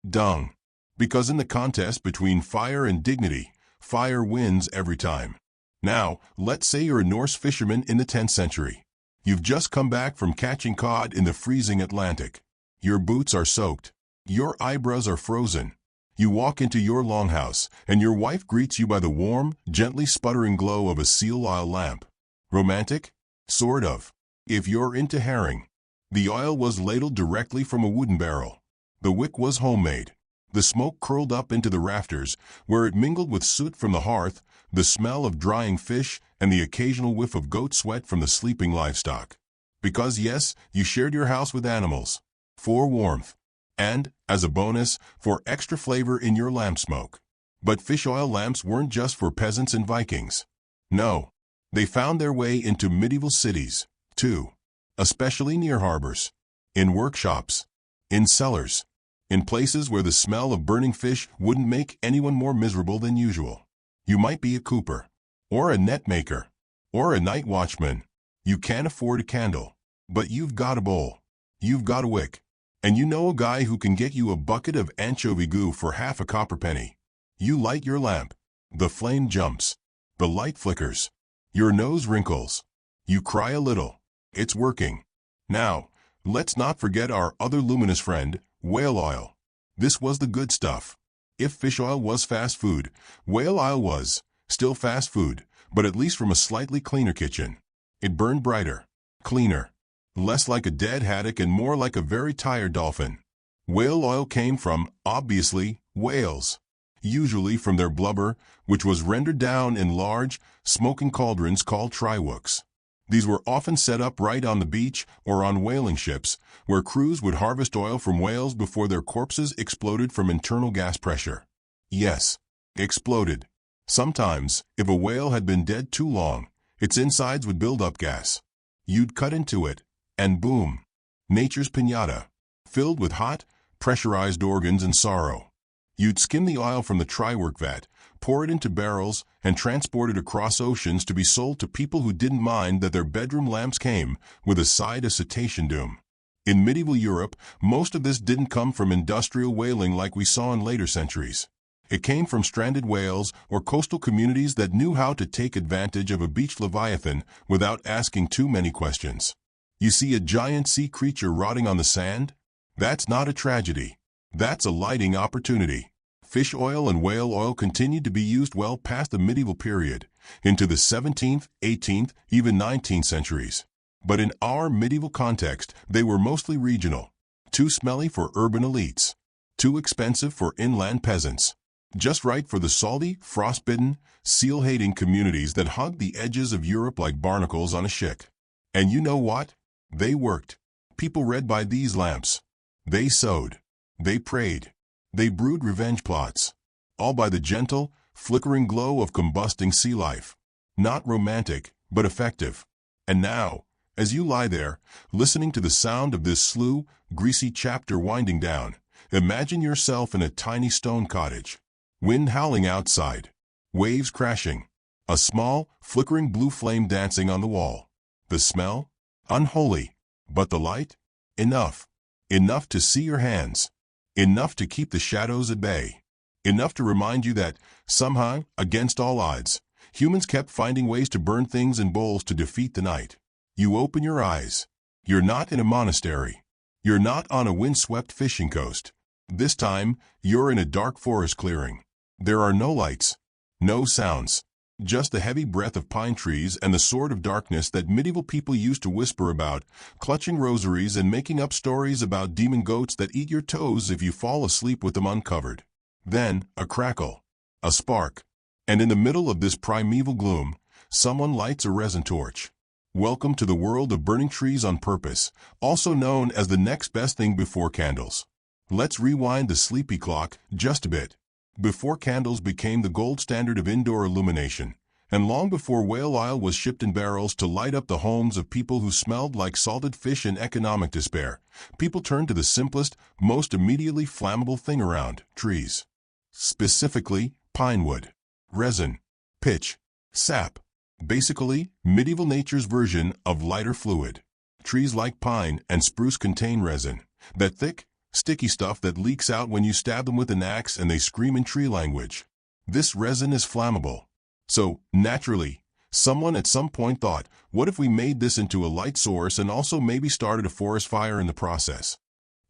Dung. Because in the contest between fire and dignity, fire wins every time. Now, let's say you're a Norse fisherman in the 10th century. You've just come back from catching cod in the freezing Atlantic. Your boots are soaked. Your eyebrows are frozen. You walk into your longhouse, and your wife greets you by the warm, gently sputtering glow of a seal oil lamp. Romantic? Sort of. If you're into herring. The oil was ladled directly from a wooden barrel. The wick was homemade. The smoke curled up into the rafters, where it mingled with soot from the hearth, the smell of drying fish, and the occasional whiff of goat sweat from the sleeping livestock. Because yes, you shared your house with animals. For warmth. And, as a bonus, for extra flavor in your lamp smoke. But fish oil lamps weren't just for peasants and Vikings. No. They found their way into medieval cities, too. Especially near harbors. In workshops. In cellars. In places where the smell of burning fish wouldn't make anyone more miserable than usual. You might be a cooper. Or a net maker. Or a night watchman. You can't afford a candle. But you've got a bowl. You've got a wick. And you know a guy who can get you a bucket of anchovy goo for half a copper penny. You light your lamp. The flame jumps. The light flickers. Your nose wrinkles. You cry a little. It's working. Now, let's not forget our other luminous friend, whale oil. This was the good stuff. If fish oil was fast food, whale oil was still fast food, but at least from a slightly cleaner kitchen. It burned brighter, cleaner, less like a dead haddock and more like a very tired dolphin. Whale oil came from, obviously, whales. Usually from their blubber, which was rendered down in large, smoking cauldrons called triwooks. These were often set up right on the beach or on whaling ships, where crews would harvest oil from whales before their corpses exploded from internal gas pressure. Yes, exploded. Sometimes, if a whale had been dead too long, its insides would build up gas. You'd cut into it, and boom. Nature's piñata, filled with hot, pressurized organs and sorrow. You'd skim the oil from the triwork vat, pour it into barrels, and transport it across oceans to be sold to people who didn't mind that their bedroom lamps came with a side of cetacean doom. In medieval Europe, most of this didn't come from industrial whaling like we saw in later centuries. It came from stranded whales or coastal communities that knew how to take advantage of a beach leviathan without asking too many questions. You see a giant sea creature rotting on the sand? That's not a tragedy. That's a lighting opportunity. Fish oil and whale oil continued to be used well past the medieval period, into the 17th, 18th, even 19th centuries. But in our medieval context, they were mostly regional. Too smelly for urban elites. Too expensive for inland peasants. just right for the salty, frostbitten, seal-hating communities that hug the edges of Europe like barnacles on a shik. And you know what? They worked. People read by these lamps. They sewed. They prayed. They brewed revenge plots. All by the gentle, flickering glow of combusting sea life. Not romantic, but effective. And now, as you lie there, listening to the sound of this slow, greasy chapter winding down, imagine yourself in a tiny stone cottage. Wind howling outside. Waves crashing. A small, flickering blue flame dancing on the wall. The smell? Unholy. But the light? Enough. Enough to see your hands. Enough to keep the shadows at bay. Enough to remind you that, somehow, against all odds, humans kept finding ways to burn things in bowls to defeat the night. You open your eyes. You're not in a monastery. You're not on a windswept fishing coast. This time, you're in a dark forest clearing. There are no lights. No sounds. Just the heavy breath of pine trees and the sword of darkness that medieval people used to whisper about, clutching rosaries and making up stories about demon goats that eat your toes if you fall asleep with them uncovered. Then, a crackle. A spark. And in the middle of this primeval gloom, someone lights a resin torch. Welcome to the world of burning trees on purpose, also known as the next best thing before candles. Let's rewind the sleepy clock just a bit. Before candles became the gold standard of indoor illumination, and long before whale oil was shipped in barrels to light up the homes of people who smelled like salted fish in economic despair, people turned to the simplest, most immediately flammable thing around, trees. Specifically, pine wood, resin, pitch, sap. Basically, medieval nature's version of lighter fluid. Trees like pine and spruce contain resin, that thick, sticky stuff that leaks out when you stab them with an axe and they scream in tree language. This resin is flammable. So, naturally, someone at some point thought, what if we made this into a light source and also maybe started a forest fire in the process?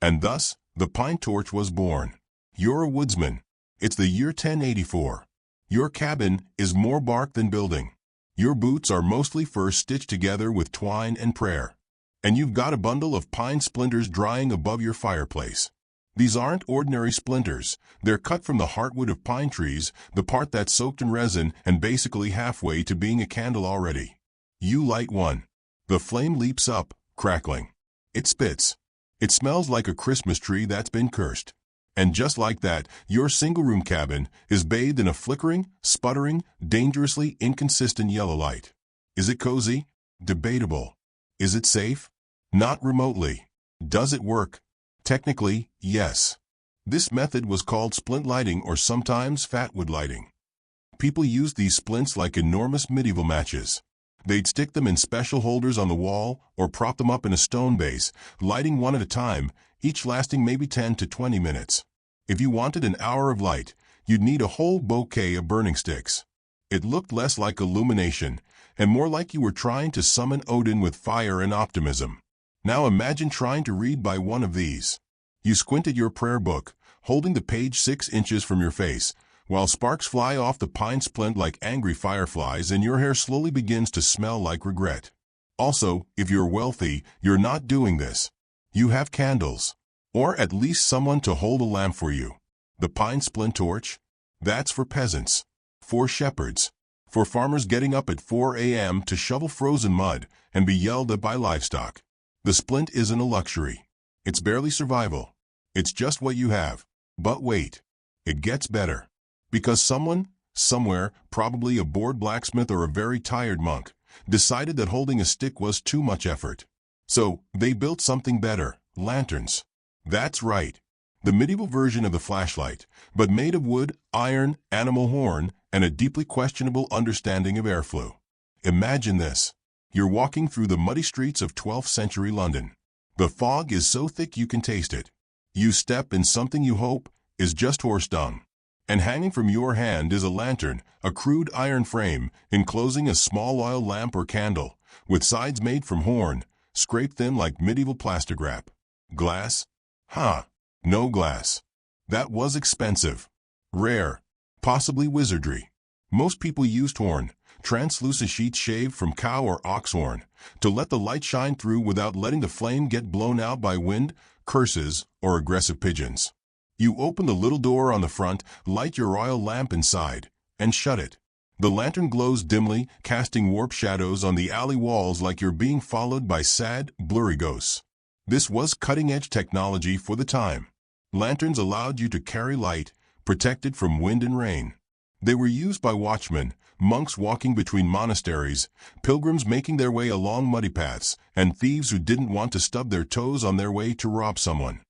And thus, the pine torch was born. You're a woodsman. It's the year 1084. Your cabin is more bark than building. Your boots are mostly fur stitched together with twine and prayer. And you've got a bundle of pine splinters drying above your fireplace. These aren't ordinary splinters. They're cut from the heartwood of pine trees, the part that's soaked in resin and basically halfway to being a candle already. You light one. The flame leaps up, crackling. It spits. It smells like a Christmas tree that's been cursed. And just like that, your single-room cabin is bathed in a flickering, sputtering, dangerously inconsistent yellow light. Is it cozy? Debatable. Is it safe? Not remotely. Does it work? Technically, yes. This method was called splint lighting or sometimes fatwood lighting. People used these splints like enormous medieval matches. They'd stick them in special holders on the wall or prop them up in a stone base, lighting one at a time, each lasting maybe 10 to 20 minutes. If you wanted an hour of light, you'd need a whole bouquet of burning sticks. It looked less like illumination and more like you were trying to summon Odin with fire and optimism. Now imagine trying to read by one of these. You squint at your prayer book, holding the page 6 inches from your face, while sparks fly off the pine splint like angry fireflies and your hair slowly begins to smell like regret. Also, if you're wealthy, you're not doing this. You have candles. Or at least someone to hold a lamp for you. The pine splint torch? That's for peasants. For shepherds. For farmers getting up at 4 a.m. to shovel frozen mud and be yelled at by livestock. The splint isn't a luxury. It's barely survival. It's just what you have. But wait. It gets better. Because someone, somewhere, probably a bored blacksmith or a very tired monk, decided that holding a stick was too much effort. So, they built something better, lanterns. That's right. The medieval version of the flashlight, but made of wood, iron, animal horn, and a deeply questionable understanding of airflow. Imagine this. You're walking through the muddy streets of 12th century London. The fog is so thick you can taste it. You step in something you hope is just horse dung. And hanging from your hand is a lantern, a crude iron frame, enclosing a small oil lamp or candle, with sides made from horn, scraped thin like medieval plastic wrap. Glass? Huh. No glass. That was expensive. Rare. Possibly wizardry. Most people used horn, translucent sheets shaved from cow or ox horn, to let the light shine through without letting the flame get blown out by wind, curses, or aggressive pigeons. You open the little door on the front, light your oil lamp inside, and shut it. The lantern glows dimly, casting warped shadows on the alley walls like you're being followed by sad, blurry ghosts. This was cutting-edge technology for the time. Lanterns allowed you to carry light, protected from wind and rain. They were used by watchmen, monks walking between monasteries, pilgrims making their way along muddy paths, and thieves who didn't want to stub their toes on their way to rob someone.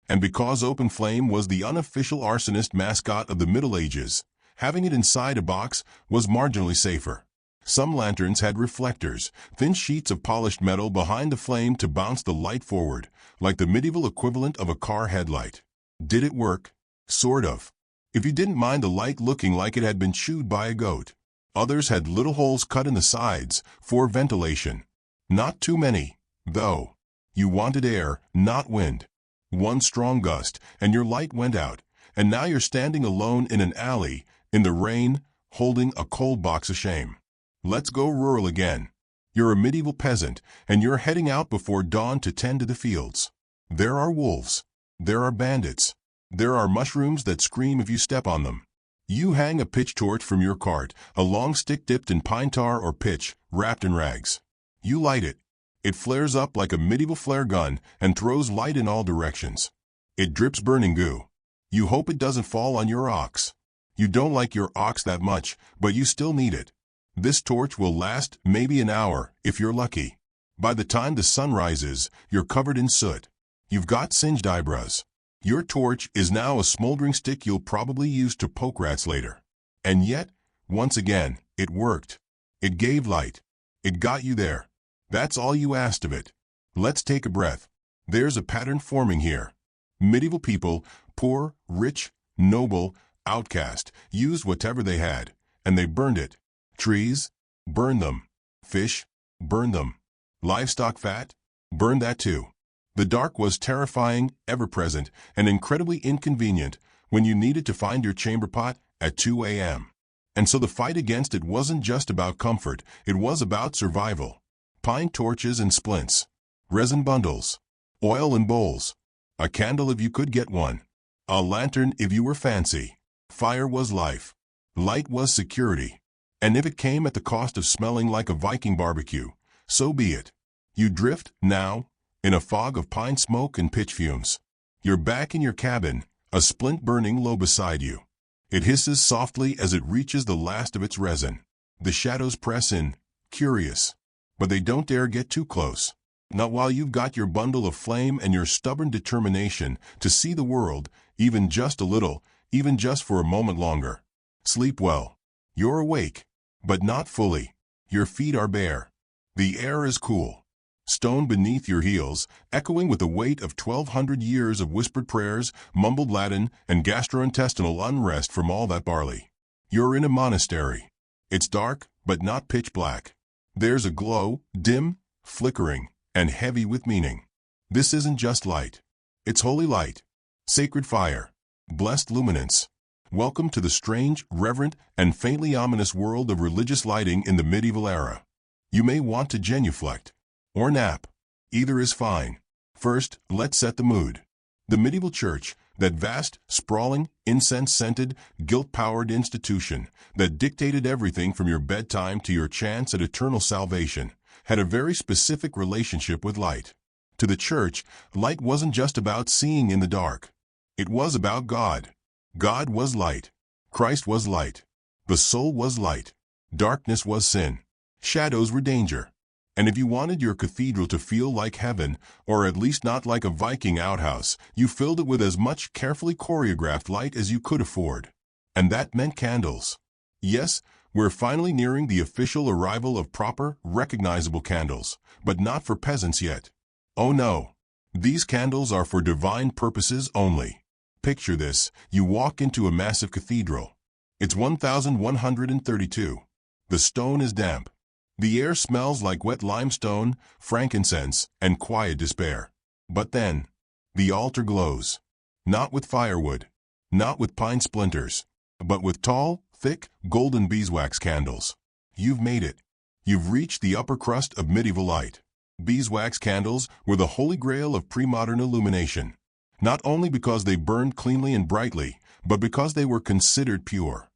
And because open flame was the unofficial arsonist mascot of the Middle Ages, having it inside a box was marginally safer. Some lanterns had reflectors, thin sheets of polished metal behind the flame to bounce the light forward, like the medieval equivalent of a car headlight. Did it work? Sort of. If you didn't mind the light looking like it had been chewed by a goat. Others had little holes cut in the sides for ventilation. Not too many, though. You wanted air, not wind. One strong gust, and your light went out, and now you're standing alone in an alley, in the rain, holding a cold box of shame. Let's go rural again. You're a medieval peasant, and you're heading out before dawn to tend to the fields. There are wolves. There are bandits. There are mushrooms that scream if you step on them. You hang a pitch torch from your cart, a long stick dipped in pine tar or pitch, wrapped in rags. You light it. It flares up like a medieval flare gun and throws light in all directions. It drips burning goo. You hope it doesn't fall on your ox. You don't like your ox that much, but you still need it. This torch will last maybe an hour, if you're lucky. By the time the sun rises, you're covered in soot. You've got singed eyebrows. Your torch is now a smoldering stick you'll probably use to poke rats later. And yet, once again, it worked. It gave light. It got you there. That's all you asked of it. Let's take a breath. There's a pattern forming here. Medieval people, poor, rich, noble, outcast, used whatever they had, and they burned it. Trees? Burn them. Fish? Burn them. Livestock fat? Burn that too. The dark was terrifying, ever-present, and incredibly inconvenient when you needed to find your chamber pot at 2 a.m. And so the fight against it wasn't just about comfort, it was about survival. Pine torches and splints. Resin bundles. Oil in bowls. A candle if you could get one. A lantern if you were fancy. Fire was life. Light was security. And if it came at the cost of smelling like a Viking barbecue, so be it. You drift, now, in a fog of pine smoke and pitch fumes. You're back in your cabin, a splint burning low beside you. It hisses softly as it reaches the last of its resin. The shadows press in, curious. But they don't dare get too close. Not while you've got your bundle of flame and your stubborn determination to see the world, even just a little, even just for a moment longer. Sleep well. You're awake, but not fully. Your feet are bare. The air is cool. Stone beneath your heels, echoing with the weight of 1,200 years of whispered prayers, mumbled Latin, and gastrointestinal unrest from all that barley. You're in a monastery. It's dark, but not pitch black. There's a glow, dim, flickering, and heavy with meaning. This isn't just light. It's holy light. Sacred fire. Blessed luminance. Welcome to the strange, reverent, and faintly ominous world of religious lighting in the medieval era. You may want to genuflect. Or nap. Either is fine. First, let's set the mood. The medieval church, that vast, sprawling, incense-scented, guilt-powered institution that dictated everything from your bedtime to your chance at eternal salvation, had a very specific relationship with light. To the church, light wasn't just about seeing in the dark. It was about God. God was light. Christ was light. The soul was light. Darkness was sin. Shadows were danger. And if you wanted your cathedral to feel like heaven, or at least not like a Viking outhouse, you filled it with as much carefully choreographed light as you could afford. And that meant candles. Yes, we're finally nearing the official arrival of proper, recognizable candles, but not for peasants yet. Oh no. These candles are for divine purposes only. Picture this, you walk into a massive cathedral. It's 1132. The stone is damp. The air smells like wet limestone, frankincense, and quiet despair. But then, the altar glows. Not with firewood, not with pine splinters, but with tall, thick, golden beeswax candles. You've made it. You've reached the upper crust of medieval light. Beeswax candles were the holy grail of pre-modern illumination. not only because they burned cleanly and brightly, but because they were considered pure.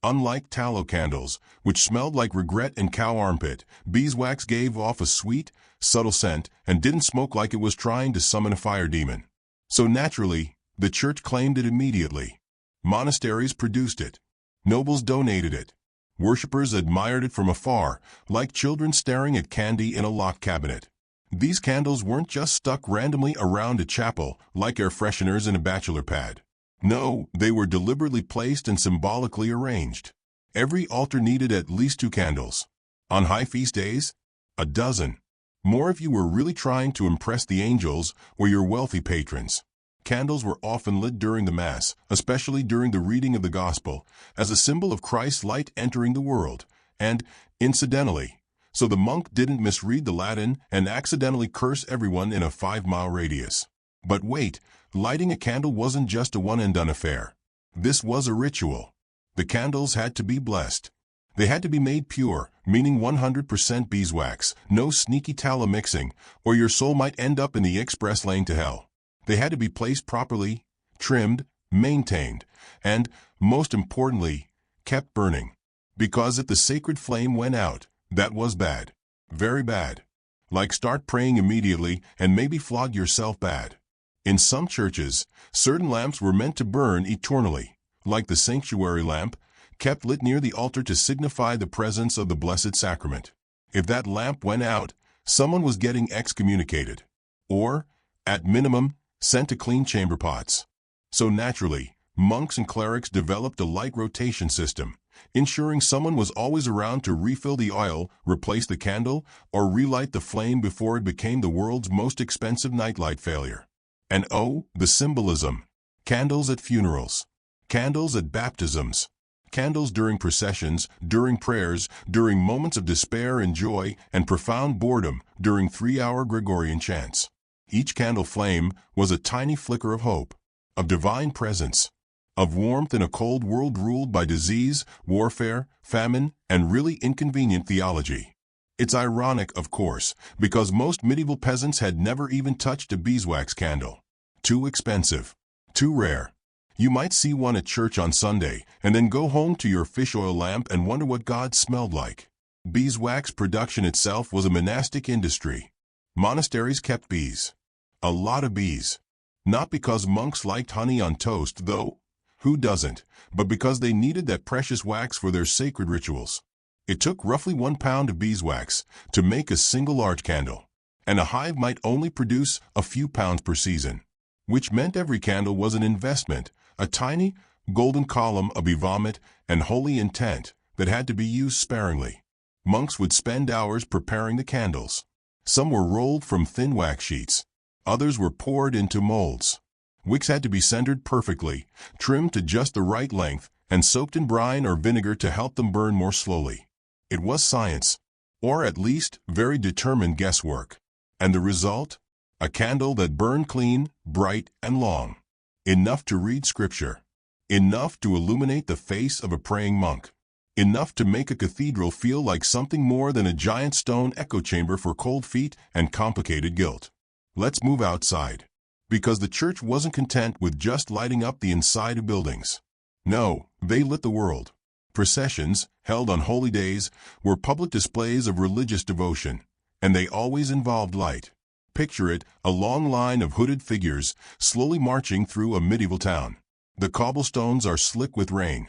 Unlike tallow candles, which smelled like regret and cow armpit, beeswax gave off a sweet, subtle scent and didn't smoke like it was trying to summon a fire demon. So naturally, the church claimed it immediately. Monasteries produced it. Nobles donated it. Worshippers admired it from afar, like children staring at candy in a locked cabinet. These candles weren't just stuck randomly around a chapel, like air fresheners in a bachelor pad. No, they were deliberately placed and symbolically arranged. Every altar needed at least 2 candles. On high feast days, a dozen. More if you were really trying to impress the angels or your wealthy patrons. Candles were often lit during the Mass, especially during the reading of the Gospel, as a symbol of Christ's light entering the world, and, incidentally, so the monk didn't misread the Latin and accidentally curse everyone in a 5-mile radius. But wait, lighting a candle wasn't just a one-and-done affair. This was a ritual. The candles had to be blessed. They had to be made pure, meaning 100% beeswax, no sneaky tallow mixing, or your soul might end up in the express lane to hell. They had to be placed properly, trimmed, maintained, and, most importantly, kept burning. Because if the sacred flame went out, that was bad. Very bad. Like start praying immediately and maybe flog yourself bad. In some churches, certain lamps were meant to burn eternally, like the sanctuary lamp, kept lit near the altar to signify the presence of the Blessed Sacrament. If that lamp went out, someone was getting excommunicated. Or, at minimum, sent to clean chamber pots. So naturally, monks and clerics developed a light rotation system, ensuring someone was always around to refill the oil, replace the candle, or relight the flame before it became the world's most expensive nightlight failure. And oh, the symbolism. Candles at funerals. Candles at baptisms. Candles during processions, during prayers, during moments of despair and joy, and profound boredom, during 3-hour Gregorian chants. Each candle flame was a tiny flicker of hope, of divine presence, of warmth in a cold world ruled by disease, warfare, famine, and really inconvenient theology. It's ironic, of course, because most medieval peasants had never even touched a beeswax candle. Too expensive. Too rare. You might see one at church on Sunday and then go home to your fish oil lamp and wonder what God smelled like. Beeswax production itself was a monastic industry. Monasteries kept bees. A lot of bees. Not because monks liked honey on toast, though. Who doesn't? But because they needed that precious wax for their sacred rituals. It took roughly 1 pound of beeswax to make a single large candle, and a hive might only produce a few pounds per season, which meant every candle was an investment, a tiny, golden column of vomit and holy intent that had to be used sparingly. Monks would spend hours preparing the candles. Some were rolled from thin wax sheets. Others were poured into molds. Wicks had to be centered perfectly, trimmed to just the right length, and soaked in brine or vinegar to help them burn more slowly. It was science, or at least very determined guesswork. And the result? A candle that burned clean, bright, and long. Enough to read scripture. Enough to illuminate the face of a praying monk. Enough to make a cathedral feel like something more than a giant stone echo chamber for cold feet and complicated guilt. Let's move outside. Because the church wasn't content with just lighting up the inside of buildings. No, they lit the world. Processions, held on holy days, were public displays of religious devotion, and they always involved light. Picture it, a long line of hooded figures slowly marching through a medieval town. The cobblestones are slick with rain.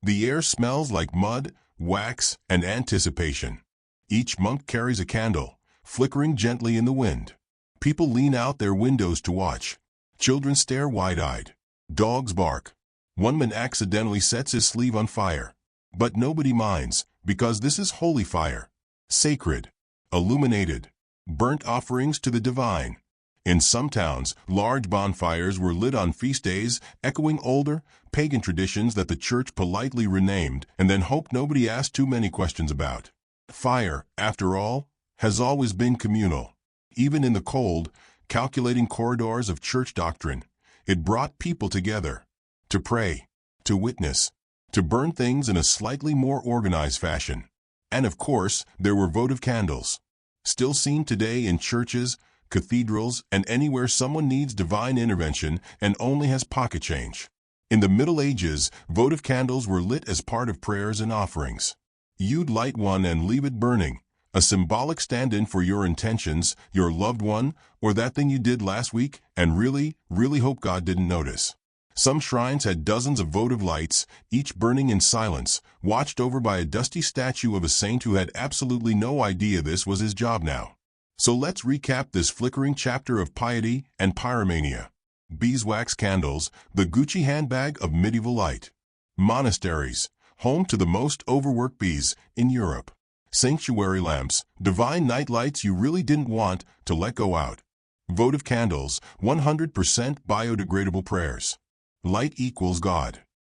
The air smells like mud, wax, and anticipation. Each monk carries a candle, flickering gently in the wind. People lean out their windows to watch. Children stare wide-eyed. Dogs bark. One man accidentally sets his sleeve on fire. But nobody minds, because this is holy fire. Sacred. Illuminated. Burnt offerings to the divine. In some towns, large bonfires were lit on feast days, echoing older, pagan traditions that the church politely renamed and then hoped nobody asked too many questions about. Fire, after all, has always been communal. Even in the cold, calculating corridors of church doctrine, it brought people together. To pray, to witness, to burn things in a slightly more organized fashion. And of course, there were votive candles. Still seen today in churches, cathedrals, and anywhere someone needs divine intervention and only has pocket change. In the Middle Ages, votive candles were lit as part of prayers and offerings. You'd light one and leave it burning, a symbolic stand-in for your intentions, your loved one, or that thing you did last week, and really hope God didn't notice. Some shrines had dozens of votive lights, each burning in silence, watched over by a dusty statue of a saint who had absolutely no idea this was his job now. So let's recap this flickering chapter of piety and pyromania. Beeswax candles, the Gucci handbag of medieval light. Monasteries, home to the most overworked bees in Europe. Sanctuary lamps, divine night lights you really didn't want to let go out. Votive candles, 100% biodegradable prayers. Light equals God.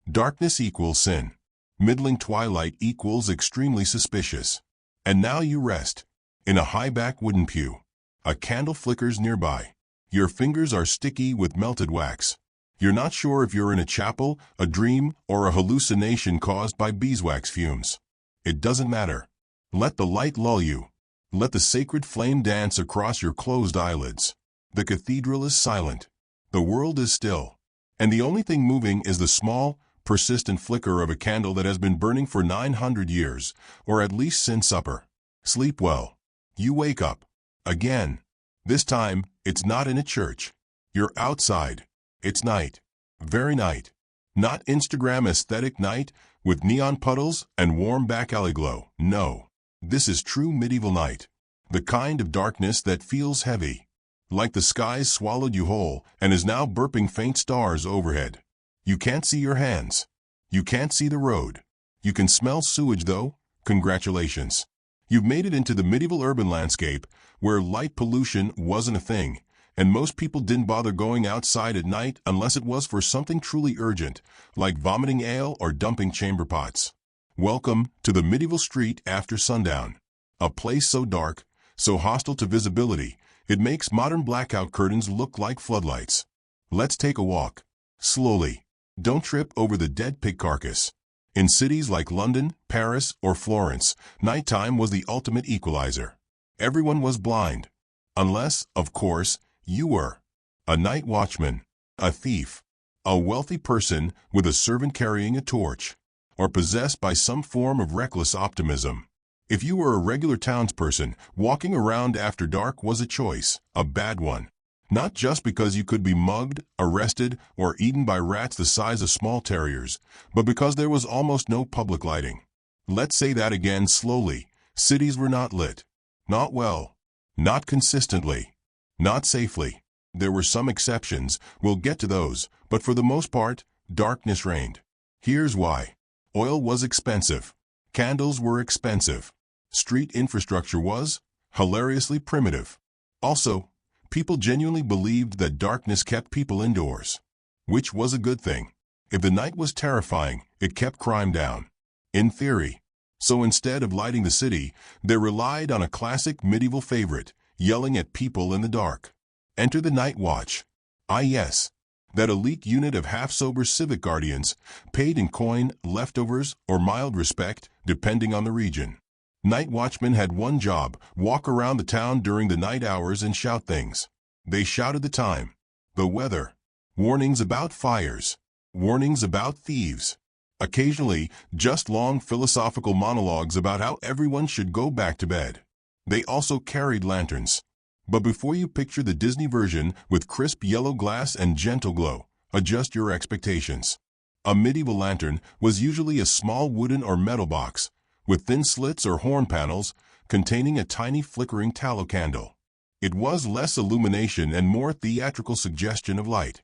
Darkness equals sin. Middling twilight equals extremely suspicious. And now you rest. In a high-back wooden pew. A candle flickers nearby. Your fingers are sticky with melted wax. You're not sure if you're in a chapel, a dream, or a hallucination caused by beeswax fumes. It doesn't matter. Let the light lull you. Let the sacred flame dance across your closed eyelids. The cathedral is silent. The world is still. And the only thing moving is the small, persistent flicker of a candle that has been burning for 900 years, or at least since supper. Sleep well. You wake up. Again. This time, it's not in a church. You're outside. It's night. Very night. Not Instagram aesthetic night, with neon puddles and warm back alley glow. No. This is true medieval night. The kind of darkness that feels heavy. Like the skies swallowed you whole and is now burping faint stars overhead. You can't see your hands. You can't see the road. You can smell sewage though. Congratulations. You've made it into the medieval urban landscape where light pollution wasn't a thing, and most people didn't bother going outside at night unless it was for something truly urgent, like vomiting ale or dumping chamber pots. Welcome to the medieval street after sundown. A place so dark, so hostile to visibility, it makes modern blackout curtains look like floodlights. Let's take a walk. Slowly. Don't trip over the dead pig carcass. In cities like London, Paris, or Florence, nighttime was the ultimate equalizer. Everyone was blind. Unless, of course, you were. A night watchman. A thief. A wealthy person with a servant carrying a torch. Or possessed by some form of reckless optimism. If you were a regular townsperson, walking around after dark was a choice, a bad one. Not just because you could be mugged, arrested, or eaten by rats the size of small terriers, but because there was almost no public lighting. Let's say that again slowly. Cities were not lit. Not well. Not consistently. Not safely. There were some exceptions, we'll get to those, but for the most part, darkness reigned. Here's why. Oil was expensive. Candles were expensive. Street infrastructure was hilariously primitive. Also, people genuinely believed that darkness kept people indoors. Which was a good thing. If the night was terrifying, it kept crime down. In theory. So instead of lighting the city, they relied on a classic medieval favorite, yelling at people in the dark. Enter the night watch. Ah yes. That elite unit of half-sober civic guardians, paid in coin, leftovers, or mild respect, depending on the region. Night watchmen had one job, walk around the town during the night hours and shout things. They shouted the time, the weather, warnings about fires, warnings about thieves. Occasionally, just long philosophical monologues about how everyone should go back to bed. They also carried lanterns. But before you picture the Disney version with crisp yellow glass and gentle glow, adjust your expectations. A medieval lantern was usually a small wooden or metal box, with thin slits or horn panels, containing a tiny flickering tallow candle. It was less illumination and more theatrical suggestion of light.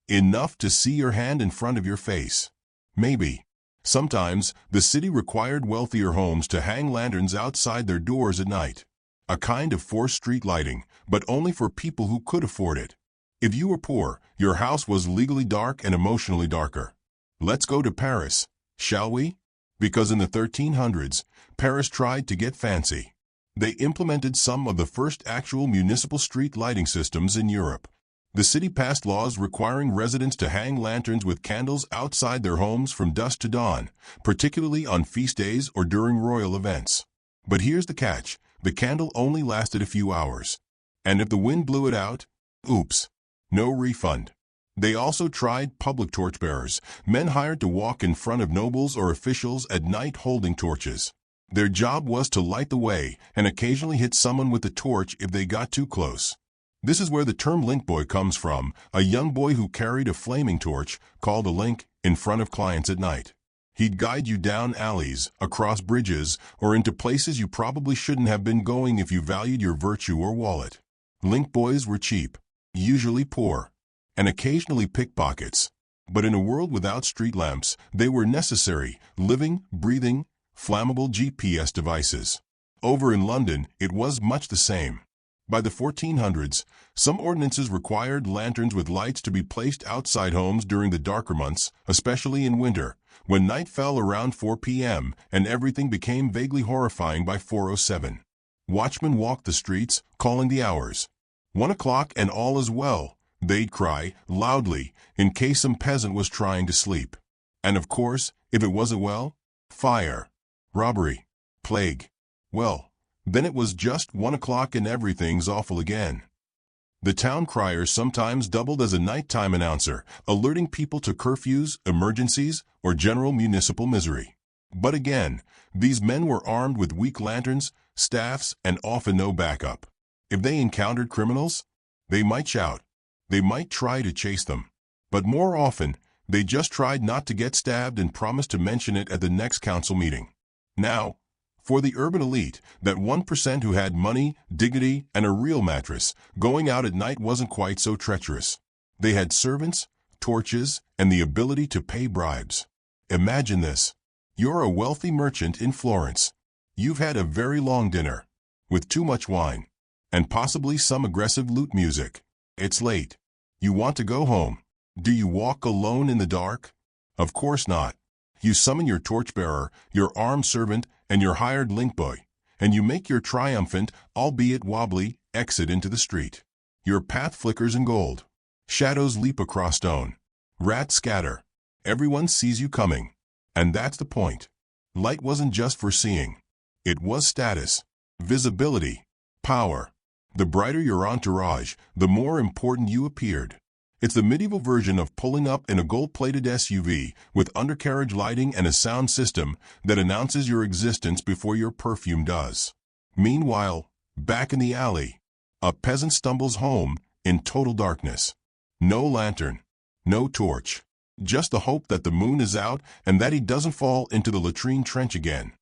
Enough to see your hand in front of your face. Maybe. Sometimes, the city required wealthier homes to hang lanterns outside their doors at night. A kind of forced street lighting, but only for people who could afford it. If you were poor, your house was legally dark and emotionally darker. Let's go to Paris, shall we? Because in the 1300s, Paris tried to get fancy. They implemented some of the first actual municipal street lighting systems in Europe. The city passed laws requiring residents to hang lanterns with candles outside their homes from dusk to dawn, particularly on feast days or during royal events. But here's the catch. The candle only lasted a few hours. And if the wind blew it out, oops, no refund. They also tried public torchbearers, men hired to walk in front of nobles or officials at night holding torches. Their job was to light the way and occasionally hit someone with the torch if they got too close. This is where the term link boy comes from, a young boy who carried a flaming torch, called a link, in front of clients at night. He'd guide you down alleys, across bridges, or into places you probably shouldn't have been going if you valued your virtue or wallet. Link boys were cheap, usually poor, and occasionally pickpockets. But in a world without street lamps, they were necessary, living, breathing, flammable GPS devices. Over in London, it was much the same. By the 1400s, some ordinances required lanterns with lights to be placed outside homes during the darker months, especially in winter, when night fell around 4 p.m. and everything became vaguely horrifying by 4:07. Watchmen walked the streets, calling the hours. 1 o'clock and all is well, they'd cry, loudly, in case some peasant was trying to sleep. And of course, if it wasn't well, fire, robbery, plague. Well, then it was just 1 o'clock and everything's awful again. The town crier sometimes doubled as a nighttime announcer, alerting people to curfews, emergencies, or general municipal misery. But again, these men were armed with weak lanterns, staffs, and often no backup. If they encountered criminals, they might shout. They might try to chase them. But more often, they just tried not to get stabbed and promised to mention it at the next council meeting. Now, for the urban elite, that 1% who had money, dignity, and a real mattress, going out at night wasn't quite so treacherous. They had servants, torches, and the ability to pay bribes. Imagine this. You're a wealthy merchant in Florence. You've had a very long dinner, with too much wine, and possibly some aggressive lute music. It's late. You want to go home. Do you walk alone in the dark? Of course not. You summon your torchbearer, your armed servant, and your hired link boy, and you make your triumphant, albeit wobbly, exit into the street. Your path flickers in gold. Shadows leap across stone. Rats scatter. Everyone sees you coming. And that's the point. Light wasn't just for seeing. It was status, visibility, power. The brighter your entourage, the more important you appeared. It's the medieval version of pulling up in a gold-plated SUV with undercarriage lighting and a sound system that announces your existence before your perfume does. Meanwhile, back in the alley, a peasant stumbles home in total darkness. No lantern, no torch, just the hope that the moon is out and that he doesn't fall into the latrine trench again.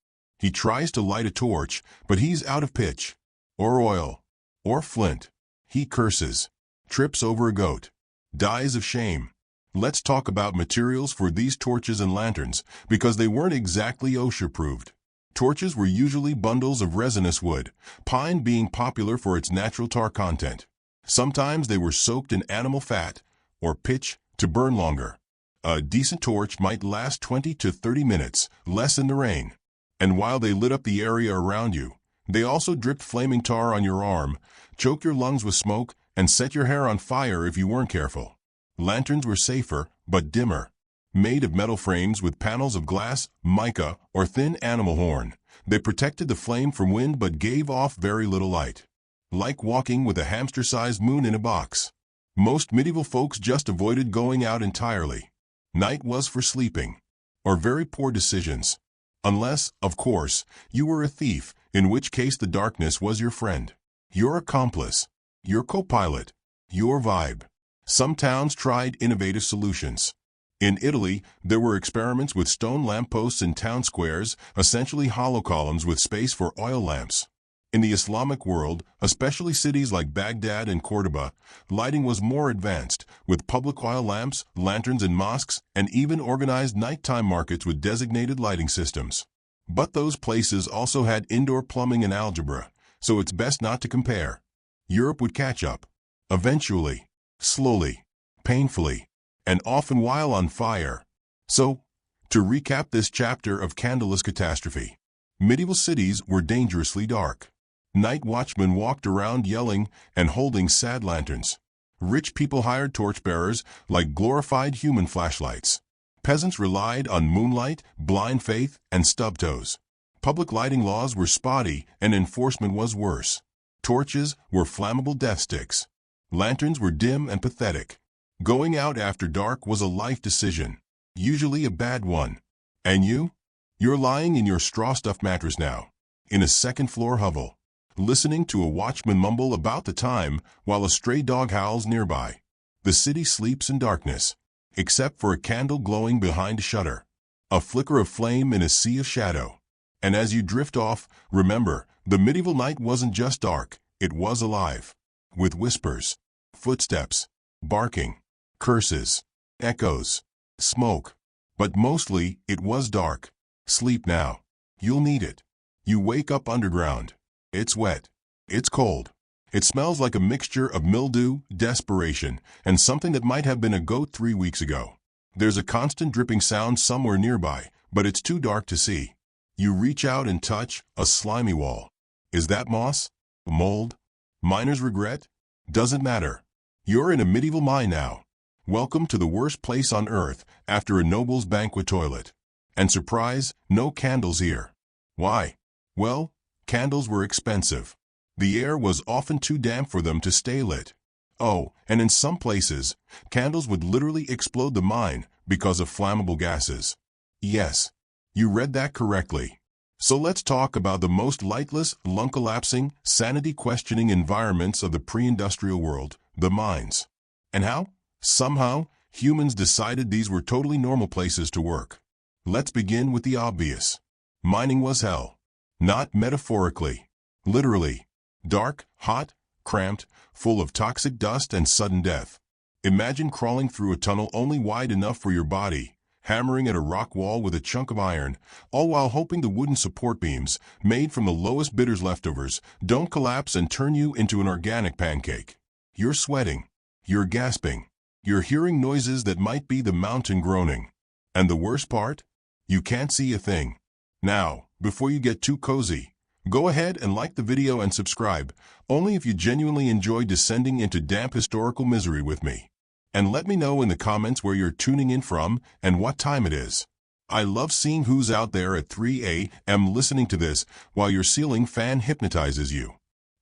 He tries to light a torch, but he's out of pitch, or oil, or flint. He curses, trips over a goat, dies of shame. Let's talk about materials for these torches and lanterns, because they weren't exactly OSHA-approved. Torches were usually bundles of resinous wood, pine being popular for its natural tar content. Sometimes they were soaked in animal fat, or pitch, to burn longer. A decent torch might last 20 to 30 minutes, less in the rain. And while they lit up the area around you, they also dripped flaming tar on your arm, choked your lungs with smoke, and set your hair on fire if you weren't careful. Lanterns were safer, but dimmer. Made of metal frames with panels of glass, mica, or thin animal horn, they protected the flame from wind but gave off very little light. Like walking with a hamster-sized moon in a box. Most medieval folks just avoided going out entirely. Night was for sleeping, or very poor decisions. Unless, of course, you were a thief, in which case the darkness was your friend, your accomplice, your co-pilot, your vibe. Some towns tried innovative solutions. In Italy, there were experiments with stone lampposts in town squares, essentially hollow columns with space for oil lamps. In the Islamic world, especially cities like Baghdad and Cordoba, lighting was more advanced, with public oil lamps, lanterns in mosques, and even organized nighttime markets with designated lighting systems. But those places also had indoor plumbing and algebra, so it's best not to compare. Europe would catch up. Eventually. Slowly. Painfully. And often while on fire. So, to recap this chapter of Candleless Catastrophe. Medieval cities were dangerously dark. Night watchmen walked around yelling and holding sad lanterns. Rich people hired torchbearers like glorified human flashlights. Peasants relied on moonlight, blind faith, and stub toes. Public lighting laws were spotty and enforcement was worse. Torches were flammable death sticks. Lanterns were dim and pathetic. Going out after dark was a life decision, usually a bad one. And you? You're lying in your straw-stuffed mattress now, in a second-floor hovel, listening to a watchman mumble about the time while a stray dog howls nearby. The city sleeps in darkness, except for a candle glowing behind a shutter, a flicker of flame in a sea of shadow. And as you drift off, remember, the medieval night wasn't just dark, it was alive, with whispers, footsteps, barking, curses, echoes, smoke. But mostly, it was dark. Sleep now. You'll need it. You wake up underground. It's wet. It's cold. It smells like a mixture of mildew, desperation, and something that might have been a goat 3 weeks ago. There's a constant dripping sound somewhere nearby, but it's too dark to see. You reach out and touch a slimy wall. Is that moss? Mold? Miner's regret? Doesn't matter. You're in a medieval mine now. Welcome to the worst place on earth after a noble's banquet toilet. And surprise, no candles here. Why? Well, candles were expensive. The air was often too damp for them to stay lit. Oh, and in some places, candles would literally explode the mine because of flammable gases. Yes, you read that correctly. So let's talk about the most lightless, lung-collapsing, sanity-questioning environments of the pre-industrial world, the mines. And how? Somehow, humans decided these were totally normal places to work. Let's begin with the obvious. Mining was hell. Not metaphorically. Literally. Dark, hot, cramped, full of toxic dust and sudden death. Imagine crawling through a tunnel only wide enough for your body, hammering at a rock wall with a chunk of iron, all while hoping the wooden support beams, made from the lowest bidder's leftovers, don't collapse and turn you into an organic pancake. You're sweating. You're gasping. You're hearing noises that might be the mountain groaning. And the worst part? You can't see a thing. Now, before you get too cozy, go ahead and like the video and subscribe, only if you genuinely enjoy descending into damp historical misery with me. And let me know in the comments where you're tuning in from and what time it is. I love seeing who's out there at 3 a.m. listening to this while your ceiling fan hypnotizes you.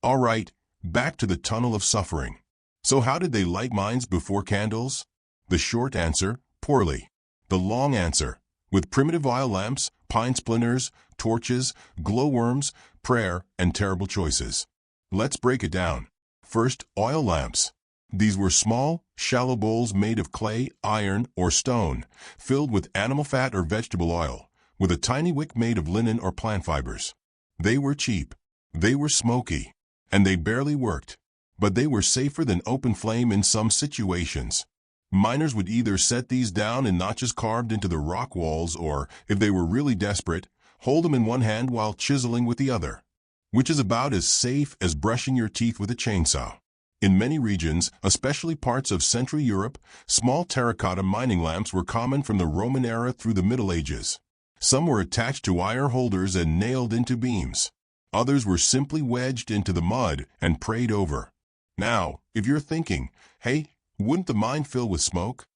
All right, back to the tunnel of suffering. So how did they light mines before candles? The short answer, poorly. The long answer, with primitive oil lamps, pine splinters, torches, glowworms, prayer, and terrible choices. Let's break it down. First, oil lamps. These were small, shallow bowls made of clay, iron, or stone, filled with animal fat or vegetable oil, with a tiny wick made of linen or plant fibers. They were cheap. They were smoky. And they barely worked. But they were safer than open flame in some situations. Miners would either set these down in notches carved into the rock walls or, if they were really desperate, hold them in one hand while chiseling with the other, which is about as safe as brushing your teeth with a chainsaw. In many regions, especially parts of Central Europe, small terracotta mining lamps were common from the Roman era through the Middle Ages. Some were attached to iron holders and nailed into beams. Others were simply wedged into the mud and prayed over. Now, if you're thinking, hey, wouldn't the mine fill with smoke?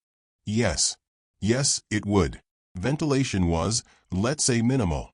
Yes. Yes, it would. Ventilation was, let's say, minimal.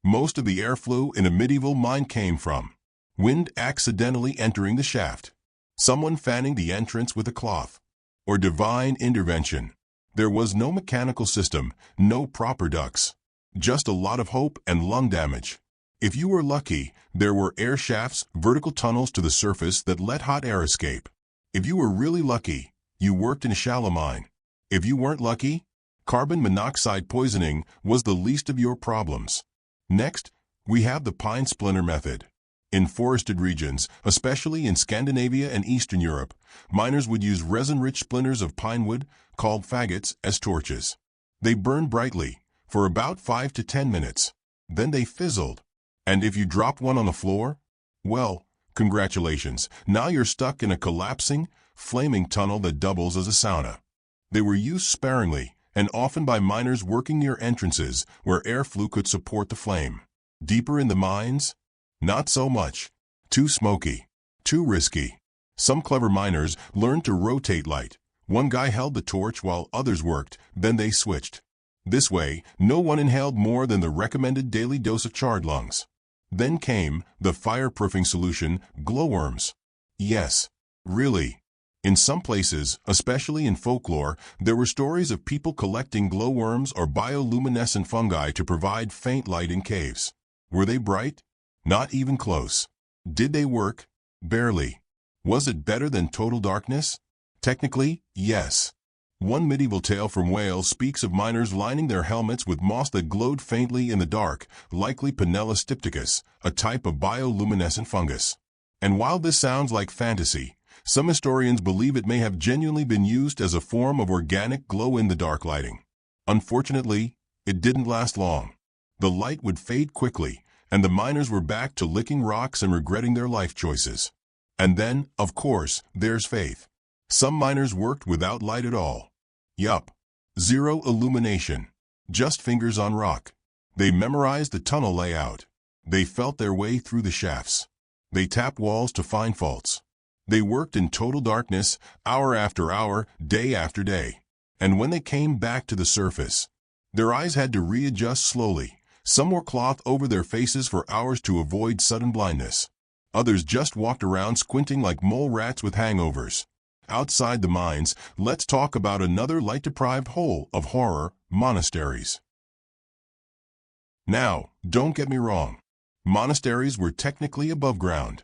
Most of the airflow in a medieval mine came from wind accidentally entering the shaft, someone fanning the entrance with a cloth, or divine intervention. There was no mechanical system, no proper ducts, just a lot of hope and lung damage. If you were lucky, there were air shafts, vertical tunnels to the surface that let hot air escape. If you were really lucky, you worked in a shallow mine. If you weren't lucky, carbon monoxide poisoning was the least of your problems. Next, we have the pine splinter method. In forested regions, especially in Scandinavia and Eastern Europe, miners would use resin-rich splinters of pine wood, called faggots, as torches. They burned brightly, for about 5 to 10 minutes. Then they fizzled. And if you dropped one on the floor, well, congratulations, now you're stuck in a collapsing, flaming tunnel that doubles as a sauna. They were used sparingly, and often by miners working near entrances where airflow could support the flame. Deeper in the mines? Not so much. Too smoky. Too risky. Some clever miners learned to rotate light. One guy held the torch while others worked, then they switched. This way, no one inhaled more than the recommended daily dose of charred lungs. Then came the fireproofing solution, glowworms. Yes, really. In some places, especially in folklore, there were stories of people collecting glowworms or bioluminescent fungi to provide faint light in caves. Were they bright? Not even close. Did they work? Barely. Was it better than total darkness? Technically, yes. One medieval tale from Wales speaks of miners lining their helmets with moss that glowed faintly in the dark, likely Panella stypticus, a type of bioluminescent fungus. And while this sounds like fantasy, some historians believe it may have genuinely been used as a form of organic glow-in-the-dark lighting. Unfortunately, it didn't last long. The light would fade quickly, and the miners were back to licking rocks and regretting their life choices. And then, of course, there's faith. Some miners worked without light at all. Yup. Zero illumination. Just fingers on rock. They memorized the tunnel layout. They felt their way through the shafts. They tapped walls to find faults. They worked in total darkness, hour after hour, day after day. And when they came back to the surface, their eyes had to readjust slowly. Some wore cloth over their faces for hours to avoid sudden blindness. Others just walked around squinting like mole rats with hangovers. Outside the mines, let's talk about another light-deprived hole of horror, monasteries. Now, don't get me wrong. Monasteries were technically above ground.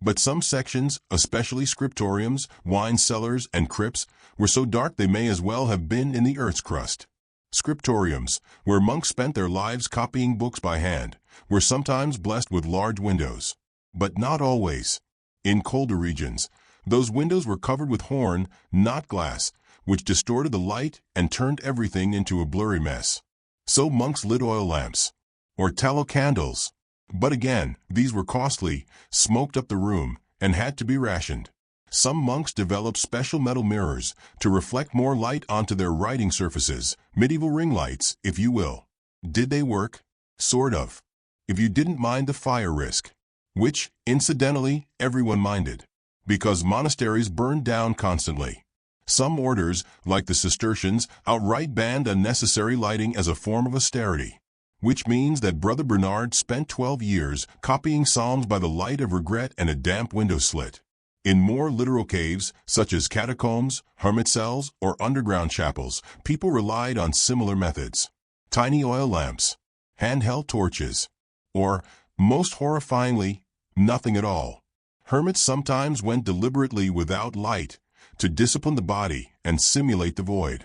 But some sections, especially scriptoriums, wine cellars, and crypts, were so dark they may as well have been in the earth's crust. Scriptoriums, where monks spent their lives copying books by hand, were sometimes blessed with large windows. But not always. In colder regions, those windows were covered with horn, not glass, which distorted the light and turned everything into a blurry mess. So monks lit oil lamps, or tallow candles. But again, these were costly, smoked up the room, and had to be rationed. Some monks developed special metal mirrors to reflect more light onto their writing surfaces, medieval ring lights, if you will. Did they work? Sort of. If you didn't mind the fire risk. Which, incidentally, everyone minded. Because monasteries burned down constantly. Some orders, like the Cistercians, outright banned unnecessary lighting as a form of austerity. Which means that Brother Bernard spent 12 years copying psalms by the light of regret and a damp window slit. In more literal caves, such as catacombs, hermit cells, or underground chapels, people relied on similar methods. Tiny oil lamps, handheld torches, or, most horrifyingly, nothing at all. Hermits sometimes went deliberately without light to discipline the body and simulate the void.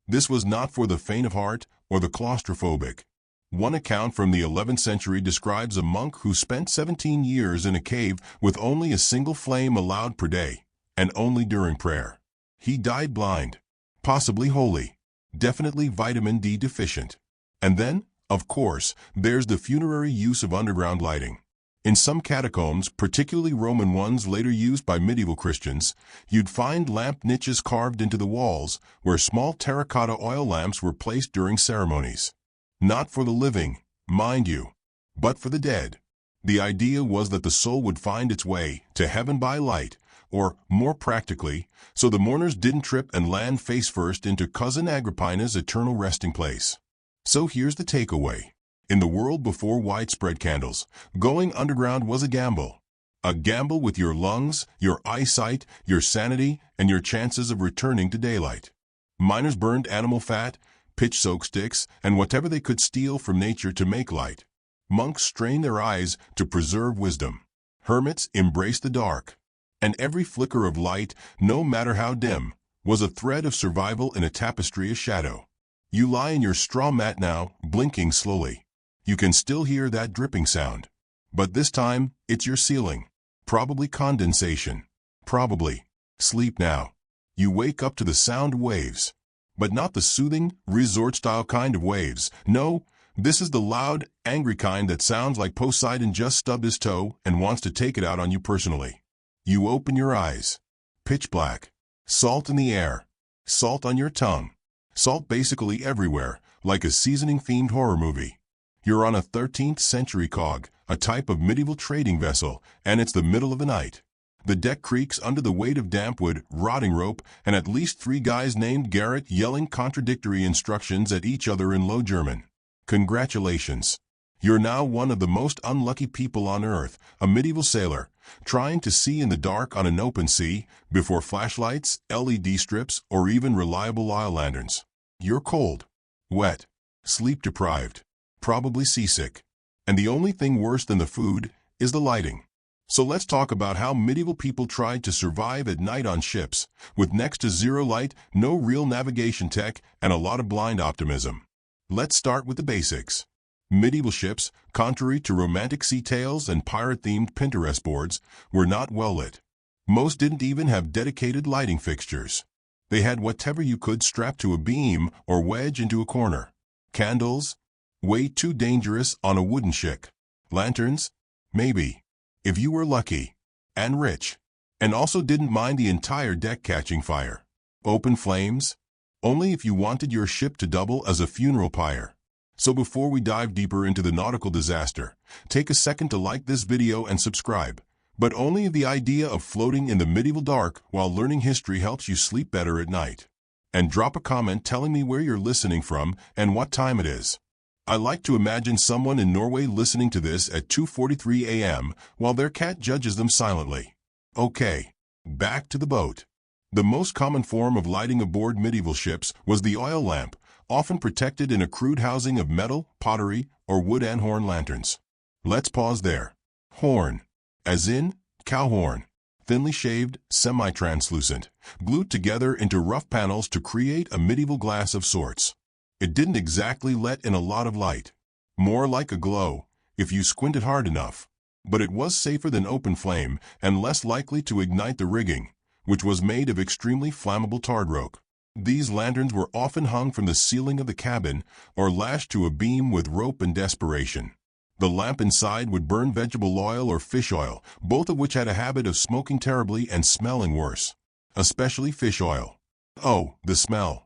This was not for the faint of heart or the claustrophobic. One account from the 11th century describes a monk who spent 17 years in a cave with only a single flame allowed per day, and only during prayer. He died blind, possibly holy, definitely vitamin D deficient. And then, of course, there's the funerary use of underground lighting. In some catacombs, particularly Roman ones later used by medieval Christians, you'd find lamp niches carved into the walls where small terracotta oil lamps were placed during ceremonies. Not for the living, mind you, but for the dead. The idea was that the soul would find its way to heaven by light, or, more practically, so the mourners didn't trip and land face first into Cousin Agrippina's eternal resting place. So here's the takeaway. In the world before widespread candles, going underground was a gamble. A gamble with your lungs, your eyesight, your sanity, and your chances of returning to daylight. Miners burned animal fat, pitch-soaked sticks, and whatever they could steal from nature to make light. Monks strained their eyes to preserve wisdom. Hermits embraced the dark. And every flicker of light, no matter how dim, was a thread of survival in a tapestry of shadow. You lie in your straw mat now, blinking slowly. You can still hear that dripping sound. But this time, it's your ceiling. Probably condensation. Probably. Sleep now. You wake up to the sound of waves. But not the soothing, resort-style kind of waves. No, this is the loud, angry kind that sounds like Poseidon just stubbed his toe and wants to take it out on you personally. You open your eyes. Pitch black. Salt in the air. Salt on your tongue. Salt basically everywhere, like a seasoning-themed horror movie. You're on a 13th century cog, a type of medieval trading vessel, and it's the middle of the night. The deck creaks under the weight of damp wood, rotting rope, and at least 3 guys named Garrett yelling contradictory instructions at each other in Low German. Congratulations. You're now one of the most unlucky people on Earth, a medieval sailor, trying to see in the dark on an open sea, before flashlights, LED strips, or even reliable oil lanterns. You're cold, wet, sleep-deprived, probably seasick. And the only thing worse than the food is the lighting. So let's talk about how medieval people tried to survive at night on ships, with next to zero light, no real navigation tech, and a lot of blind optimism. Let's start with the basics. Medieval ships, contrary to romantic sea tales and pirate-themed Pinterest boards, were not well lit. Most didn't even have dedicated lighting fixtures. They had whatever you could strap to a beam or wedge into a corner. Candles? Way too dangerous on a wooden ship. Lanterns? Maybe, if you were lucky. And rich. And also didn't mind the entire deck catching fire. Open flames? Only if you wanted your ship to double as a funeral pyre. So before we dive deeper into the nautical disaster, take a second to like this video and subscribe. But only if the idea of floating in the medieval dark while learning history helps you sleep better at night. And drop a comment telling me where you're listening from and what time it is. I like to imagine someone in Norway listening to this at 2:43 a.m. while their cat judges them silently. Okay, back to the boat. The most common form of lighting aboard medieval ships was the oil lamp, often protected in a crude housing of metal, pottery, or wood and horn lanterns. Let's pause there. Horn, as in cow horn, thinly shaved, semi-translucent, glued together into rough panels to create a medieval glass of sorts. It didn't exactly let in a lot of light. More like a glow, if you squinted hard enough. But it was safer than open flame and less likely to ignite the rigging, which was made of extremely flammable tarred rope. These lanterns were often hung from the ceiling of the cabin or lashed to a beam with rope and desperation. The lamp inside would burn vegetable oil or fish oil, both of which had a habit of smoking terribly and smelling worse. Especially fish oil. Oh, the smell.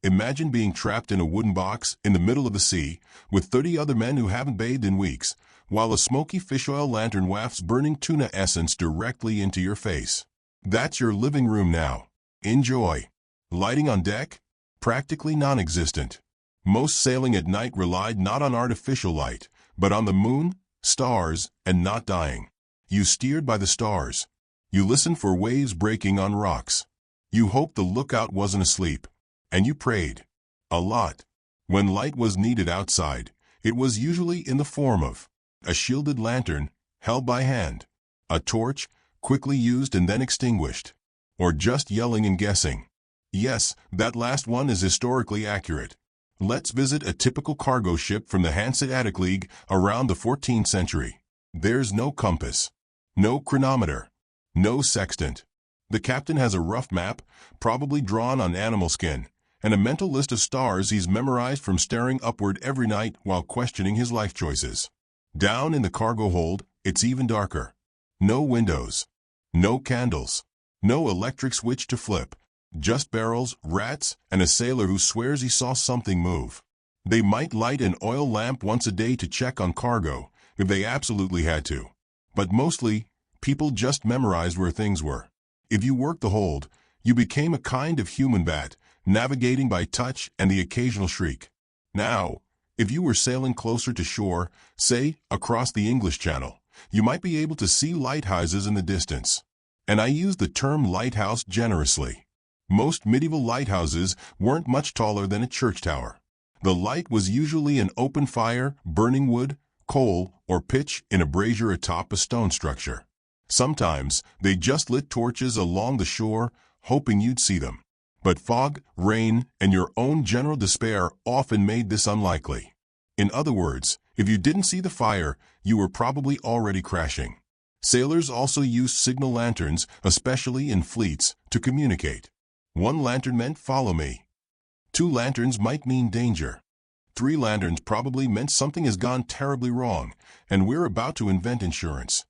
Imagine being trapped in a wooden box in the middle of the sea with 30 other men who haven't bathed in weeks, while a smoky fish oil lantern wafts burning tuna essence directly into your face. That's your living room now. Enjoy. Lighting on deck? Practically non-existent. Most sailing at night relied not on artificial light, but on the moon, stars, and not dying. You steered by the stars. You listened for waves breaking on rocks. You hoped the lookout wasn't asleep. And you prayed. A lot. When light was needed outside, it was usually in the form of a shielded lantern, held by hand, a torch, quickly used and then extinguished, or just yelling and guessing. Yes, that last one is historically accurate. Let's visit a typical cargo ship from the Hanseatic League around the 14th century. There's no compass, no chronometer, no sextant. The captain has a rough map, probably drawn on animal skin, and a mental list of stars he's memorized from staring upward every night while questioning his life choices. Down in the cargo hold, it's even darker. No windows, no candles, no electric switch to flip. Just barrels, rats, and a sailor who swears he saw something move. They might light an oil lamp once a day to check on cargo, if they absolutely had to. But mostly, people just memorized where things were. If you worked the hold, you became a kind of human bat, navigating by touch and the occasional shriek. Now, if you were sailing closer to shore, say, across the English Channel, you might be able to see lighthouses in the distance. And I use the term lighthouse generously. Most medieval lighthouses weren't much taller than a church tower. The light was usually an open fire, burning wood, coal, or pitch in a brazier atop a stone structure. Sometimes they just lit torches along the shore, hoping you'd see them. But fog, rain, and your own general despair often made this unlikely. In other words, if you didn't see the fire, you were probably already crashing. Sailors also used signal lanterns, especially in fleets, to communicate. One lantern meant follow me. 2 lanterns might mean danger. 3 lanterns probably meant something has gone terribly wrong, and we're about to invent insurance.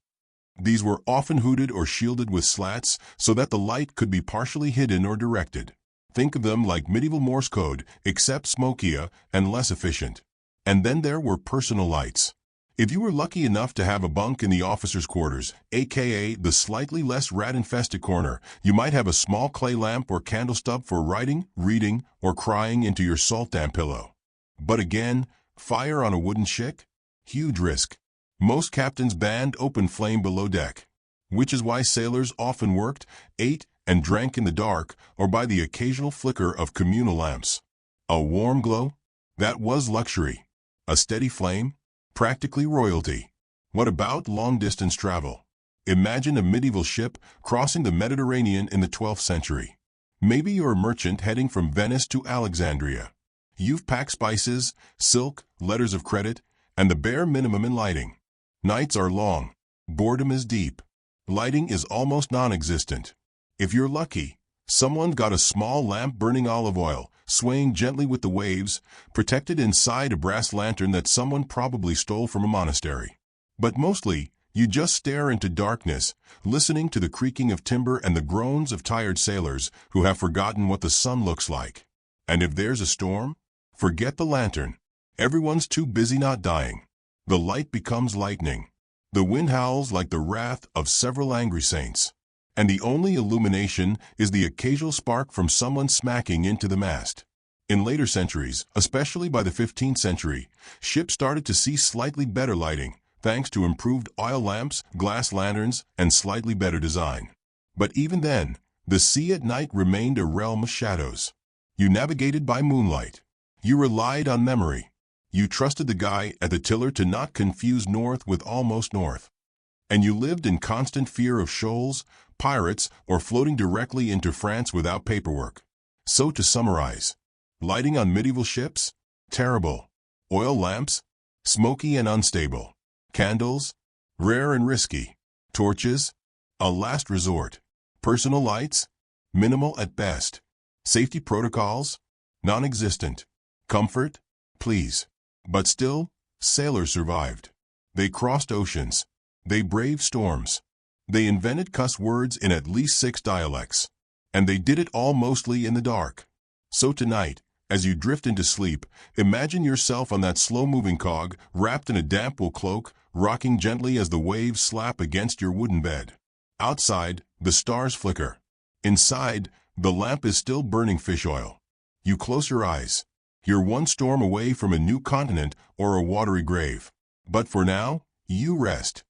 These were often hooded or shielded with slats so that the light could be partially hidden or directed. Think of them like medieval Morse code, except smokier and less efficient. And then there were personal lights. If you were lucky enough to have a bunk in the officer's quarters, aka the slightly less rat-infested corner, you might have a small clay lamp or candle stub for writing, reading, or crying into your salt damp pillow. But again, fire on a wooden ship? Huge risk. Most captains banned open flame below deck, which is why sailors often worked, ate, and drank in the dark or by the occasional flicker of communal lamps. A warm glow? That was luxury. A steady flame? Practically royalty. What about long-distance travel? Imagine a medieval ship crossing the Mediterranean in the 12th century. Maybe you're a merchant heading from Venice to Alexandria. You've packed spices, silk, letters of credit, and the bare minimum in lighting. Nights are long. Boredom is deep. Lighting is almost non-existent. If you're lucky, someone got a small lamp burning olive oil, swaying gently with the waves, protected inside a brass lantern that someone probably stole from a monastery. But mostly, you just stare into darkness, listening to the creaking of timber and the groans of tired sailors who have forgotten what the sun looks like. And if there's a storm, forget the lantern. Everyone's too busy not dying. The light becomes lightning. The wind howls like the wrath of several angry saints. And the only illumination is the occasional spark from someone smacking into the mast. In later centuries, especially by the 15th century, ships started to see slightly better lighting, thanks to improved oil lamps, glass lanterns, and slightly better design. But even then, the sea at night remained a realm of shadows. You navigated by moonlight. You relied on memory. You trusted the guy at the tiller to not confuse north with almost north. And you lived in constant fear of shoals, pirates, or floating directly into France without paperwork. So to summarize, lighting on medieval ships? Terrible. Oil lamps? Smoky and unstable. Candles? Rare and risky. Torches? A last resort. Personal lights? Minimal at best. Safety protocols? Non-existent. Comfort? Please. But still, sailors survived. They crossed oceans. They braved storms. They invented cuss words in at least 6 dialects. And they did it all mostly in the dark. So tonight, as you drift into sleep, imagine yourself on that slow-moving cog, wrapped in a damp wool cloak, rocking gently as the waves slap against your wooden bed. Outside, the stars flicker. Inside, the lamp is still burning fish oil. You close your eyes. You're one storm away from a new continent or a watery grave. But for now, you rest.